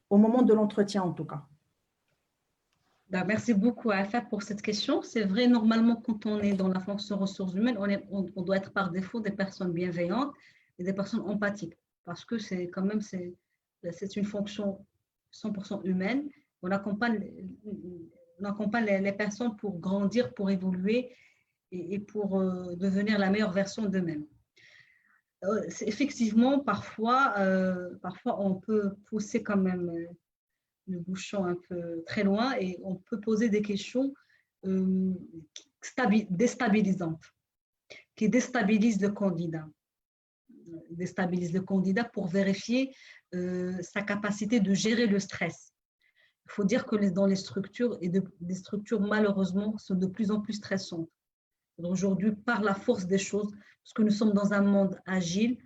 au moment de l'entretien en tout cas. Merci beaucoup, Afa, pour cette question. C'est vrai, normalement, quand on est dans la fonction ressources humaines, on doit être par défaut des personnes bienveillantes et des personnes empathiques, parce que c'est quand même une fonction 100% humaine. On accompagne les personnes pour grandir, pour évoluer et pour devenir la meilleure version d'eux-mêmes. Effectivement, parfois, on peut pousser quand même le bouchon un peu très loin et on peut poser des questions déstabilisantes, qui déstabilisent le candidat. Pour vérifier sa capacité de gérer le stress. Il faut dire que dans les structures, des structures malheureusement sont de plus en plus stressantes. Aujourd'hui, par la force des choses, parce que nous sommes dans un monde agile,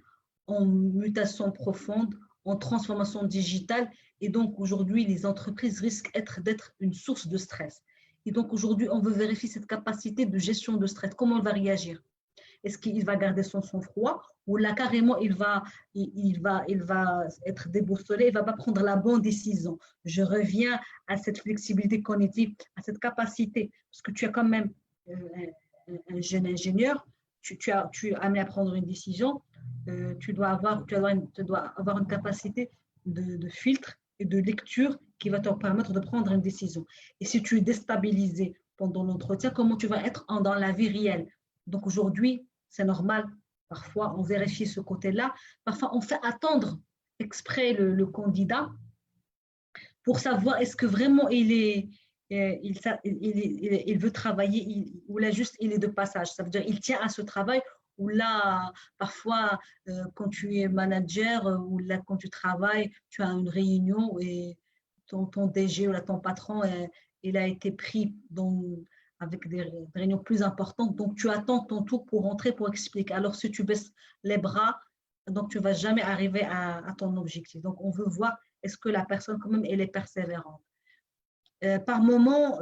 en mutation profonde, en transformation digitale, et donc aujourd'hui, les entreprises risquent d'être une source de stress. Et donc aujourd'hui, on veut vérifier cette capacité de gestion de stress. Comment on va réagir? Est-ce qu'il va garder son sang-froid ou là carrément il va être déboussolé, il ne va pas prendre la bonne décision? Je reviens à cette flexibilité cognitive, à cette capacité, parce que tu as quand même un jeune ingénieur, tu es amené à prendre une décision, tu dois avoir une capacité de filtre et de lecture qui va te permettre de prendre une décision. Et si tu es déstabilisé pendant l'entretien, comment tu vas être dans la vie réelle? Donc aujourd'hui, c'est normal, parfois on vérifie ce côté-là, parfois on fait attendre exprès le candidat pour savoir est-ce que vraiment il veut travailler ou là juste il est de passage. Ça veut dire il tient à ce travail ou là, parfois, quand tu es manager ou là quand tu travailles, tu as une réunion et ton DG ou là, ton patron, il a été pris avec des réunions plus importantes, donc tu attends ton tour pour rentrer, pour expliquer. Alors, si tu baisses les bras, donc tu ne vas jamais arriver à ton objectif. Donc, on veut voir est-ce que la personne, quand même, elle est persévérante. Par moment,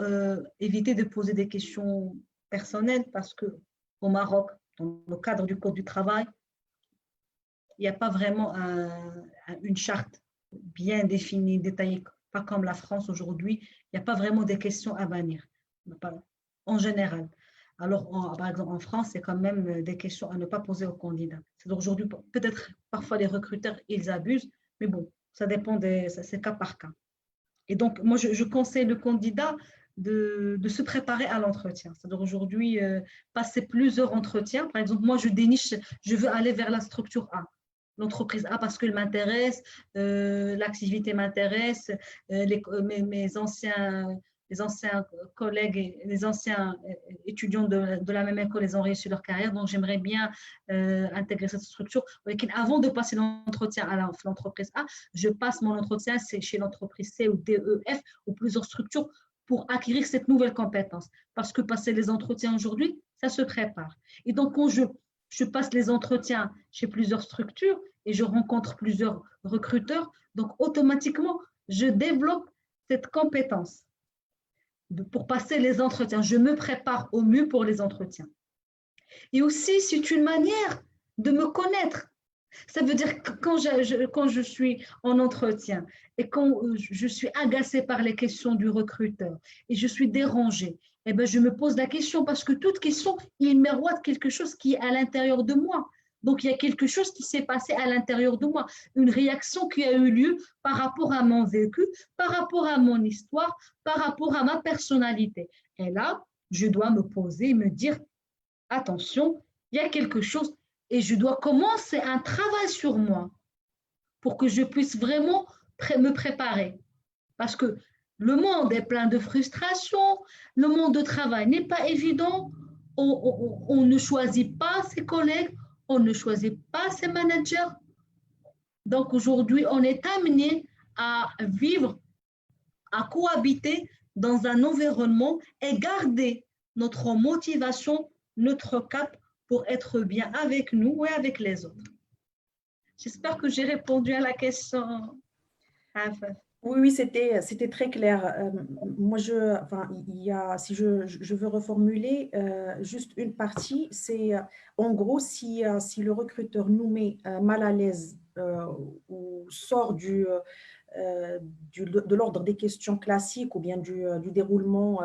éviter de poser des questions personnelles parce qu'au Maroc, dans le cadre du Code du travail, il n'y a pas vraiment une charte bien définie, détaillée Pas comme la France aujourd'hui, il n'y a pas vraiment des questions à bannir, en général. Alors, par exemple, en France, c'est quand même des questions à ne pas poser aux candidats. Aujourd'hui, peut-être parfois les recruteurs, ils abusent, mais bon, ça dépend c'est cas par cas. Et donc, moi, je conseille le candidat de se préparer à l'entretien. C'est-à-dire aujourd'hui, passer plusieurs entretiens. Par exemple, moi, je déniche, je veux aller vers la structure A, l'entreprise A parce qu'elle m'intéresse, l'activité m'intéresse, mes anciens collègues et les anciens étudiants de la même école, ils ont réussi leur carrière, donc j'aimerais bien intégrer cette structure. Avant de passer l'entretien à l'entreprise A, je passe mon entretien chez l'entreprise C ou D, E, F ou plusieurs structures pour acquérir cette nouvelle compétence. Parce que passer les entretiens aujourd'hui, ça se prépare. Et donc, quand je passe les entretiens chez plusieurs structures et je rencontre plusieurs recruteurs, donc automatiquement, je développe cette compétence pour passer les entretiens. Je me prépare au mieux pour les entretiens. Et aussi, c'est une manière de me connaître. Ça veut dire que quand je suis en entretien et quand je suis agacée par les questions du recruteur et je suis dérangée, eh bien, je me pose la question parce que toute question, il miroite quelque chose qui est à l'intérieur de moi. Donc, il y a quelque chose qui s'est passé à l'intérieur de moi, une réaction qui a eu lieu par rapport à mon vécu, par rapport à mon histoire, par rapport à ma personnalité. Et là, je dois me poser et me dire, attention, il y a quelque chose et je dois commencer un travail sur moi pour que je puisse vraiment me préparer. Parce que le monde est plein de frustration, le monde de travail n'est pas évident, on ne choisit pas ses collègues, on ne choisit pas ses managers. Donc aujourd'hui, on est amené à vivre, à cohabiter dans un environnement et garder notre motivation, notre cap pour être bien avec nous et avec les autres. J'espère que j'ai répondu à la question. Oui, c'était très clair. Moi, si je veux reformuler juste une partie, c'est en gros, si le recruteur nous met mal à l'aise ou sort de l'ordre des questions classiques ou bien du déroulement,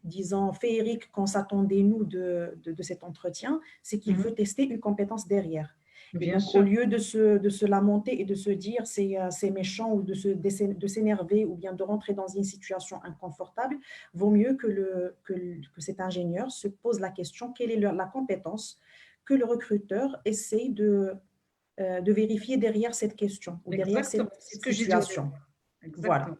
disons, féerique qu'on s'attendait, nous, de cet entretien, c'est qu'il veut tester une compétence derrière. Et donc, au lieu de se lamenter et de se dire c'est méchant ou de s'énerver ou bien de rentrer dans une situation inconfortable, vaut mieux que cet ingénieur se pose la question quelle est la compétence que le recruteur essaie de vérifier derrière cette question ou derrière cette situation. Voilà.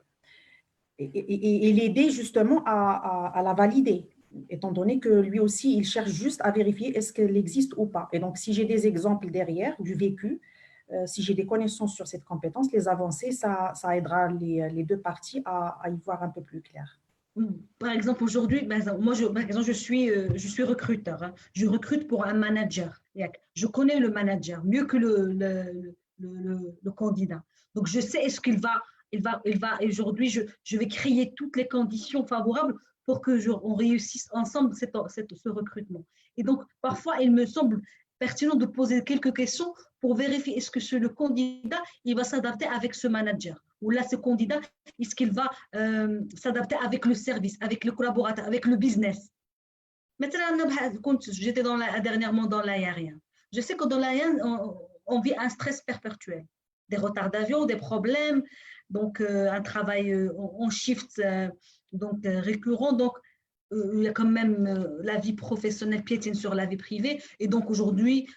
Et l'aider justement à la valider, étant donné que lui aussi, il cherche juste à vérifier est-ce qu'elle existe ou pas. Et donc, si j'ai des exemples derrière, du vécu, si j'ai des connaissances sur cette compétence, les avancer, ça aidera les deux parties à y voir un peu plus clair. Par exemple, aujourd'hui, moi, je suis recruteur. Hein. Je recrute pour un manager. Je connais le manager mieux que le candidat. Donc, je sais est-ce qu'il va aujourd'hui, je vais créer toutes les conditions favorables pour on réussisse ensemble ce recrutement. Et donc, parfois, il me semble pertinent de poser quelques questions pour vérifier est-ce que le candidat, il va s'adapter avec ce manager. Ou là, ce candidat, est-ce qu'il va s'adapter avec le service, avec le collaborateur, avec le business. Maintenant, j'étais dernièrement dans l'aérien. Je sais que dans l'aérien, on vit un stress perpétuel. Des retards d'avion, des problèmes, donc un travail en shift récurrent. Donc, il y a quand même la vie professionnelle piétine sur la vie privée. Et donc, aujourd'hui,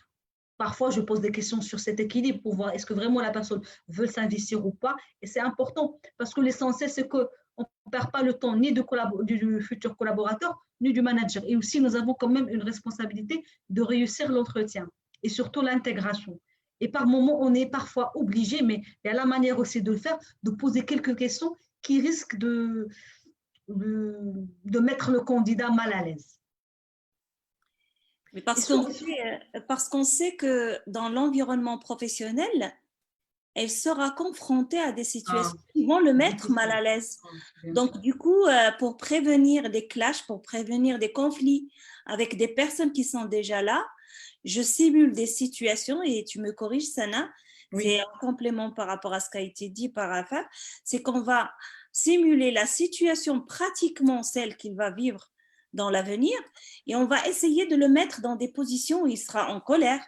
parfois, je pose des questions sur cet équilibre pour voir est-ce que vraiment la personne veut s'investir ou pas. Et c'est important parce que l'essentiel, c'est qu'on ne perd pas le temps ni du futur collaborateur, ni du manager. Et aussi, nous avons quand même une responsabilité de réussir l'entretien et surtout l'intégration. Et par moments, on est parfois obligé, mais il y a la manière aussi de le faire, de poser quelques questions qui risquent de mettre le candidat mal à l'aise. Mais parce qu'on sait que dans l'environnement professionnel, elle sera confrontée à des situations qui vont le mettre mal à l'aise. Donc, du coup, pour prévenir des clashs, pour prévenir des conflits avec des personnes qui sont déjà là, je simule des situations, et tu me corriges, Sana, c'est un complément par rapport à ce qui a été dit par Rafa, c'est qu'on va simuler la situation pratiquement celle qu'il va vivre dans l'avenir et on va essayer de le mettre dans des positions où il sera en colère,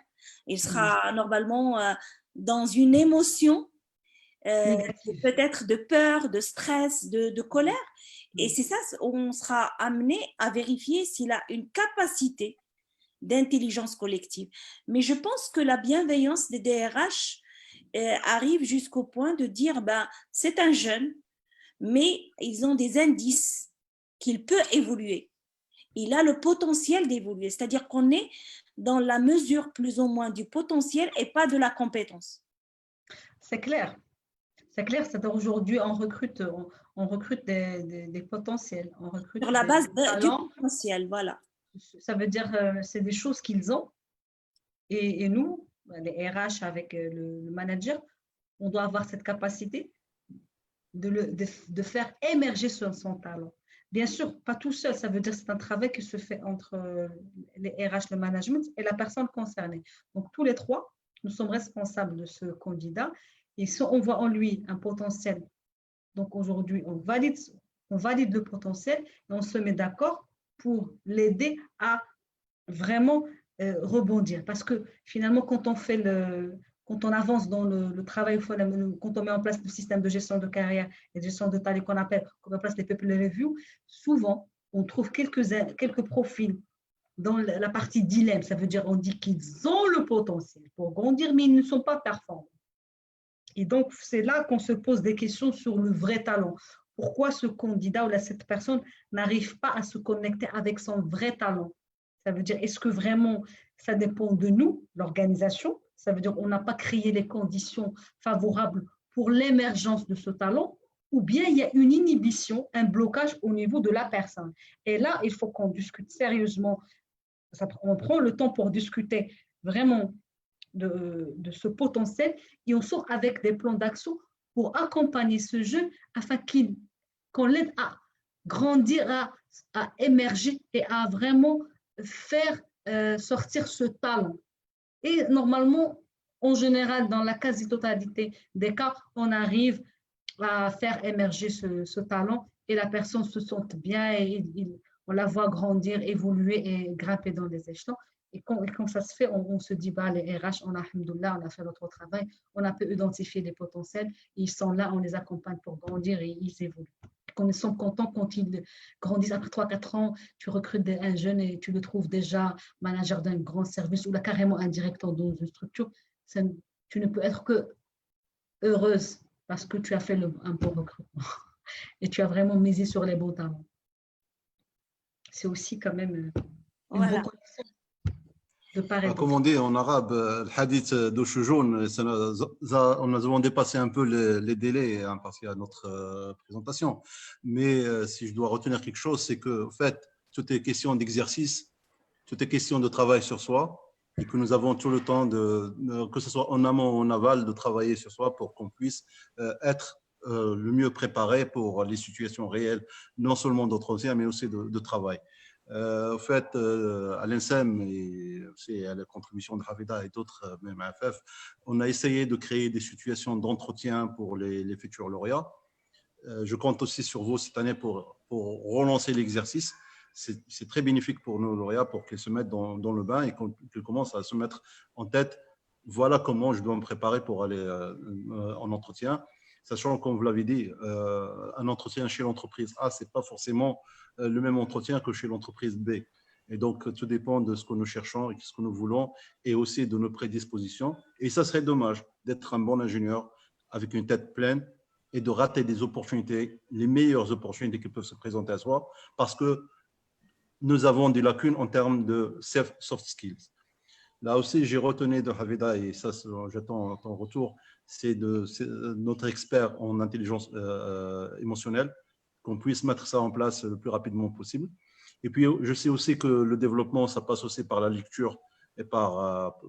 il sera normalement dans une émotion, peut-être de peur, de stress, de colère. Et c'est ça, on sera amené à vérifier s'il a une capacité d'intelligence collective. Mais je pense que la bienveillance des DRH arrive jusqu'au point de dire, c'est un jeune, mais ils ont des indices qu'il peut évoluer. Il a le potentiel d'évoluer, c'est-à-dire qu'on est dans la mesure plus ou moins du potentiel et pas de la compétence. C'est clair. C'est clair, c'est aujourd'hui on recrute des potentiels, on recrute sur la base du talents. potentiel, voilà. Ça veut dire c'est des choses qu'ils ont et nous, les RH avec le manager, on doit avoir cette capacité de faire émerger son talent. Bien sûr, pas tout seul, ça veut dire que c'est un travail qui se fait entre les RH, le management et la personne concernée. Donc, tous les trois, nous sommes responsables de ce candidat et si on voit en lui un potentiel, donc aujourd'hui, on valide le potentiel et on se met d'accord pour l'aider à vraiment rebondir. Parce que finalement, quand on avance dans le travail, quand on met en place le système de gestion de carrière et de gestion de talent qu'on met en place les people review, souvent, on trouve quelques profils dans la partie dilemme. Ça veut dire on dit qu'ils ont le potentiel pour grandir, mais ils ne sont pas performants. Et donc, c'est là qu'on se pose des questions sur le vrai talent. Pourquoi ce candidat ou cette personne n'arrive pas à se connecter avec son vrai talent? Ça veut dire, est-ce que vraiment ça dépend de nous, l'organisation? Ça veut dire qu'on n'a pas créé les conditions favorables pour l'émergence de ce talent, ou bien il y a une inhibition, un blocage au niveau de la personne. Et là, il faut qu'on discute sérieusement. On prend le temps pour discuter vraiment de ce potentiel et on sort avec des plans d'action pour accompagner ce jeune afin qu'on l'aide à grandir, à émerger et à vraiment faire sortir ce talent. Et normalement, en général, dans la quasi-totalité des cas, on arrive à faire émerger ce talent et la personne se sente bien et on la voit grandir, évoluer et grimper dans les échelons. Et quand ça se fait, on se dit, les RH, alhamdoulilah, on a fait notre travail, on a pu identifier les potentiels, ils sont là, on les accompagne pour grandir et ils évoluent. Qu'on sont contents quand ils grandissent après 3-4 ans, tu recrutes un jeune et tu le trouves déjà manager d'un grand service ou là carrément un directeur dans une structure, tu ne peux être que heureuse parce que tu as fait un bon recrutement et tu as vraiment misé sur les bons talents. C'est aussi quand même une reconnaissance. Comme on dit en arabe, le hadith de Choujoun, on a souvent dépassé un peu les délais parce qu'il y a notre présentation. Mais si je dois retenir quelque chose, c'est que en fait, tout est question d'exercice, tout est question de travail sur soi et que nous avons tout le temps, que ce soit en amont ou en aval, de travailler sur soi pour qu'on puisse être le mieux préparé pour les situations réelles, non seulement d'entretien, mais aussi de travail. En fait, à l'INSEM et aussi à la contribution de Hafida et d'autres, même à FF, on a essayé de créer des situations d'entretien pour les futurs lauréats. Je compte aussi sur vous cette année pour relancer l'exercice. C'est très bénéfique pour nos lauréats pour qu'ils se mettent dans le bain et qu'ils commencent à se mettre en tête. Voilà comment je dois me préparer pour aller en entretien. Sachant, comme vous l'avez dit, un entretien chez l'entreprise A, ce n'est pas forcément le même entretien que chez l'entreprise B. Et donc, tout dépend de ce que nous cherchons et ce que nous voulons et aussi de nos prédispositions. Et ça serait dommage d'être un bon ingénieur avec une tête pleine et de rater des opportunités, les meilleures opportunités qui peuvent se présenter à soi, parce que nous avons des lacunes en termes de soft skills. Là aussi, j'ai retenu de Hafida, et ça, j'attends ton retour, c'est notre expert en intelligence émotionnelle, qu'on puisse mettre ça en place le plus rapidement possible. Et puis, je sais aussi que le développement, ça passe aussi par la lecture et par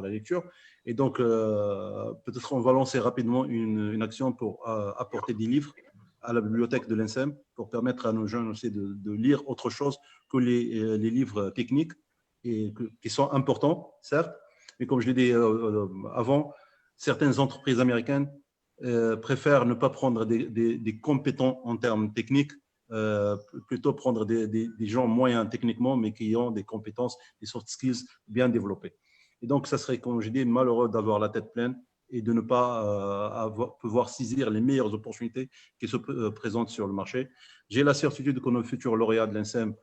la lecture. Et donc, peut-être on va lancer rapidement une action pour apporter des livres à la bibliothèque de l'INSEM pour permettre à nos jeunes aussi de lire autre chose que les livres techniques et qui sont importants, certes, mais comme je l'ai dit avant, certaines entreprises américaines préfèrent ne pas prendre des compétents en termes techniques, plutôt prendre des gens moyens techniquement, mais qui ont des compétences, des soft skills bien développées. Et donc, ça serait, comme je dis, malheureux d'avoir la tête pleine et de ne pas pouvoir saisir les meilleures opportunités qui se présentent sur le marché. J'ai la certitude que nos futurs lauréats de l'INSEM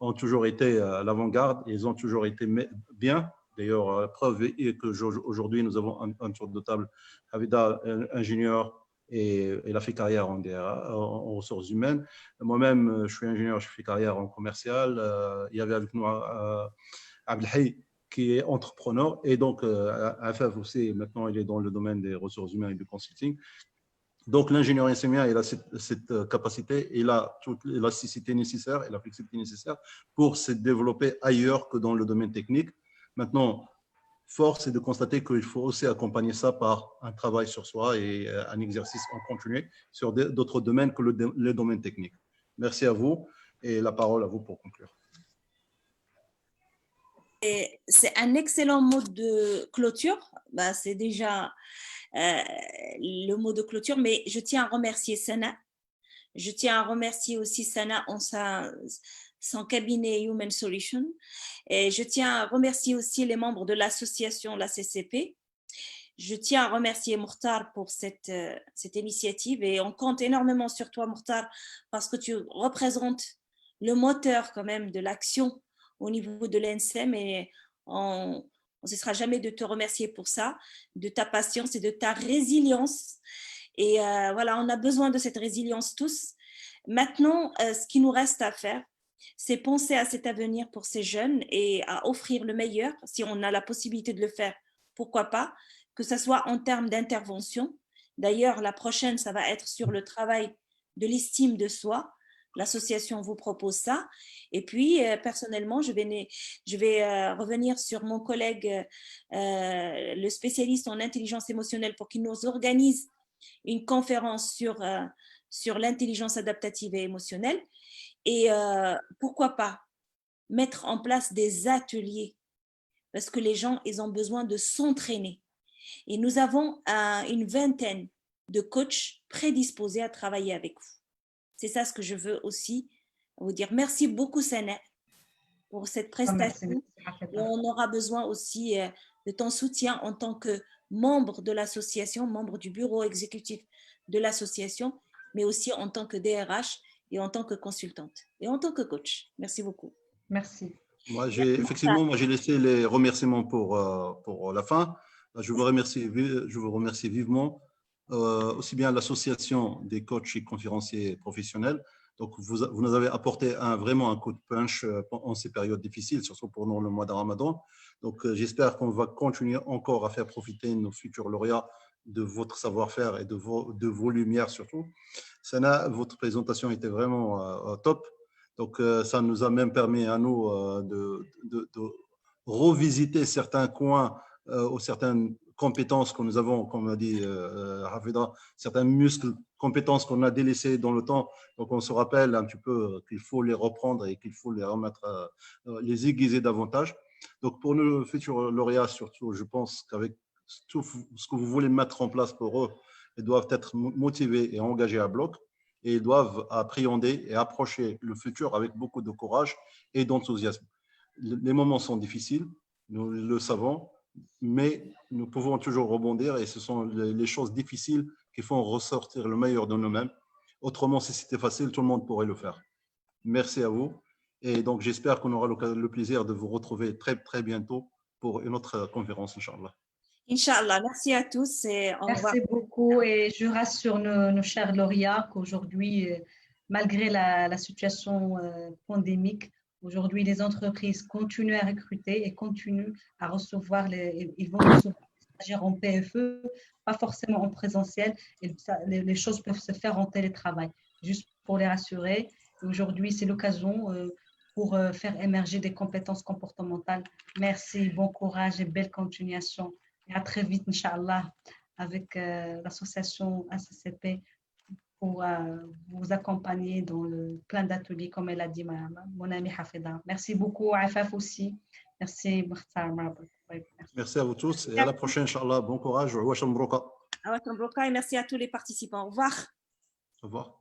ont toujours été à l'avant-garde, ils ont toujours été bien. D'ailleurs, preuve est qu'aujourd'hui, nous avons un tour de table, Havida, ingénieur, et il a fait carrière en ressources humaines. Moi-même, je suis ingénieur, je fais carrière en commercial. Il y avait avec nous Abdelhay, qui est entrepreneur, et donc Afaf aussi, maintenant, il est dans le domaine des ressources humaines et du consulting. Donc, l'ingénieur insémien, il a cette capacité, il a toute l'élasticité nécessaire et la flexibilité nécessaire pour se développer ailleurs que dans le domaine technique. Maintenant, force est de constater qu'il faut aussi accompagner ça par un travail sur soi et un exercice en continu sur d'autres domaines que le domaine technique. Merci à vous et la parole à vous pour conclure. C'est un excellent mot de clôture. Bah, c'est déjà le mot de clôture, mais je tiens à remercier Sana. Je tiens à remercier aussi Sana en son cabinet Human Solution. Et je tiens à remercier aussi les membres de l'association, la CCP. Je tiens à remercier Mokhtar pour cette initiative et on compte énormément sur toi, Mokhtar, parce que tu représentes le moteur quand même de l'action au niveau de l'INSEM et on ne cessera jamais de te remercier pour ça, de ta patience et de ta résilience. Et voilà, on a besoin de cette résilience tous. Maintenant, ce qui nous reste à faire, c'est penser à cet avenir pour ces jeunes et à offrir le meilleur, si on a la possibilité de le faire, pourquoi pas, que ce soit en termes d'intervention. D'ailleurs, la prochaine, ça va être sur le travail de l'estime de soi. L'association vous propose ça. Et puis, personnellement, je vais revenir sur mon collègue, le spécialiste en intelligence émotionnelle, pour qu'il nous organise une conférence sur l'intelligence adaptative et émotionnelle. Et pourquoi pas mettre en place des ateliers, parce que les gens, ils ont besoin de s'entraîner. Et nous avons une vingtaine de coachs prédisposés à travailler avec vous. C'est ça ce que je veux aussi vous dire. Merci beaucoup, Sana, pour cette prestation. Et on aura besoin aussi de ton soutien en tant que membre de l'association, membre du bureau exécutif de l'association, mais aussi en tant que DRH et en tant que consultante et en tant que coach. Merci beaucoup. Merci. Moi, j'ai laissé les remerciements pour la fin. Je vous remercie vivement, aussi bien l'association des coachs et conférenciers professionnels. Donc, vous nous avez apporté vraiment un coup de punch en ces périodes difficiles, surtout pendant le mois de Ramadan. Donc, j'espère qu'on va continuer encore à faire profiter nos futurs lauréats de votre savoir-faire et de vos lumières surtout. Sana, votre présentation était vraiment top. Donc, ça nous a même permis à nous de revisiter certains coins ou certaines compétences que nous avons, comme a dit Hafida, certains muscles, compétences qu'on a délaissées dans le temps. Donc, on se rappelle un petit peu qu'il faut les reprendre et qu'il faut les remettre, les aiguiser davantage. Donc, pour nos futurs lauréats, surtout, je pense qu'avec tout ce que vous voulez mettre en place pour eux, ils doivent être motivés et engagés à bloc. Et ils doivent appréhender et approcher le futur avec beaucoup de courage et d'enthousiasme. Les moments sont difficiles, nous le savons, mais nous pouvons toujours rebondir et ce sont les choses difficiles qui font ressortir le meilleur de nous-mêmes. Autrement, si c'était facile, tout le monde pourrait le faire. Merci à vous. Et donc, j'espère qu'on aura le plaisir de vous retrouver très, très bientôt pour une autre conférence, Inch'Allah. Inch'Allah, merci à tous et au revoir. Merci beaucoup et je rassure nos chers lauréats qu'aujourd'hui, malgré la situation pandémique, aujourd'hui les entreprises continuent à recruter et continuent à recevoir, ils vont recevoir des stagiaires en PFE, pas forcément en présentiel, et les choses peuvent se faire en télétravail, juste pour les rassurer. Aujourd'hui, c'est l'occasion pour faire émerger des compétences comportementales. Merci, bon courage et belle continuation. Et à très vite, Inch'Allah, avec l'association ACCP pour vous accompagner dans le plein d'ateliers, comme elle a dit mon amie Hafida. Merci beaucoup, Afaf aussi. Merci, Mokhtar. Merci à vous tous et à la prochaine, Inch'Allah. Bon courage. Et merci à tous les participants. Au revoir. Au revoir.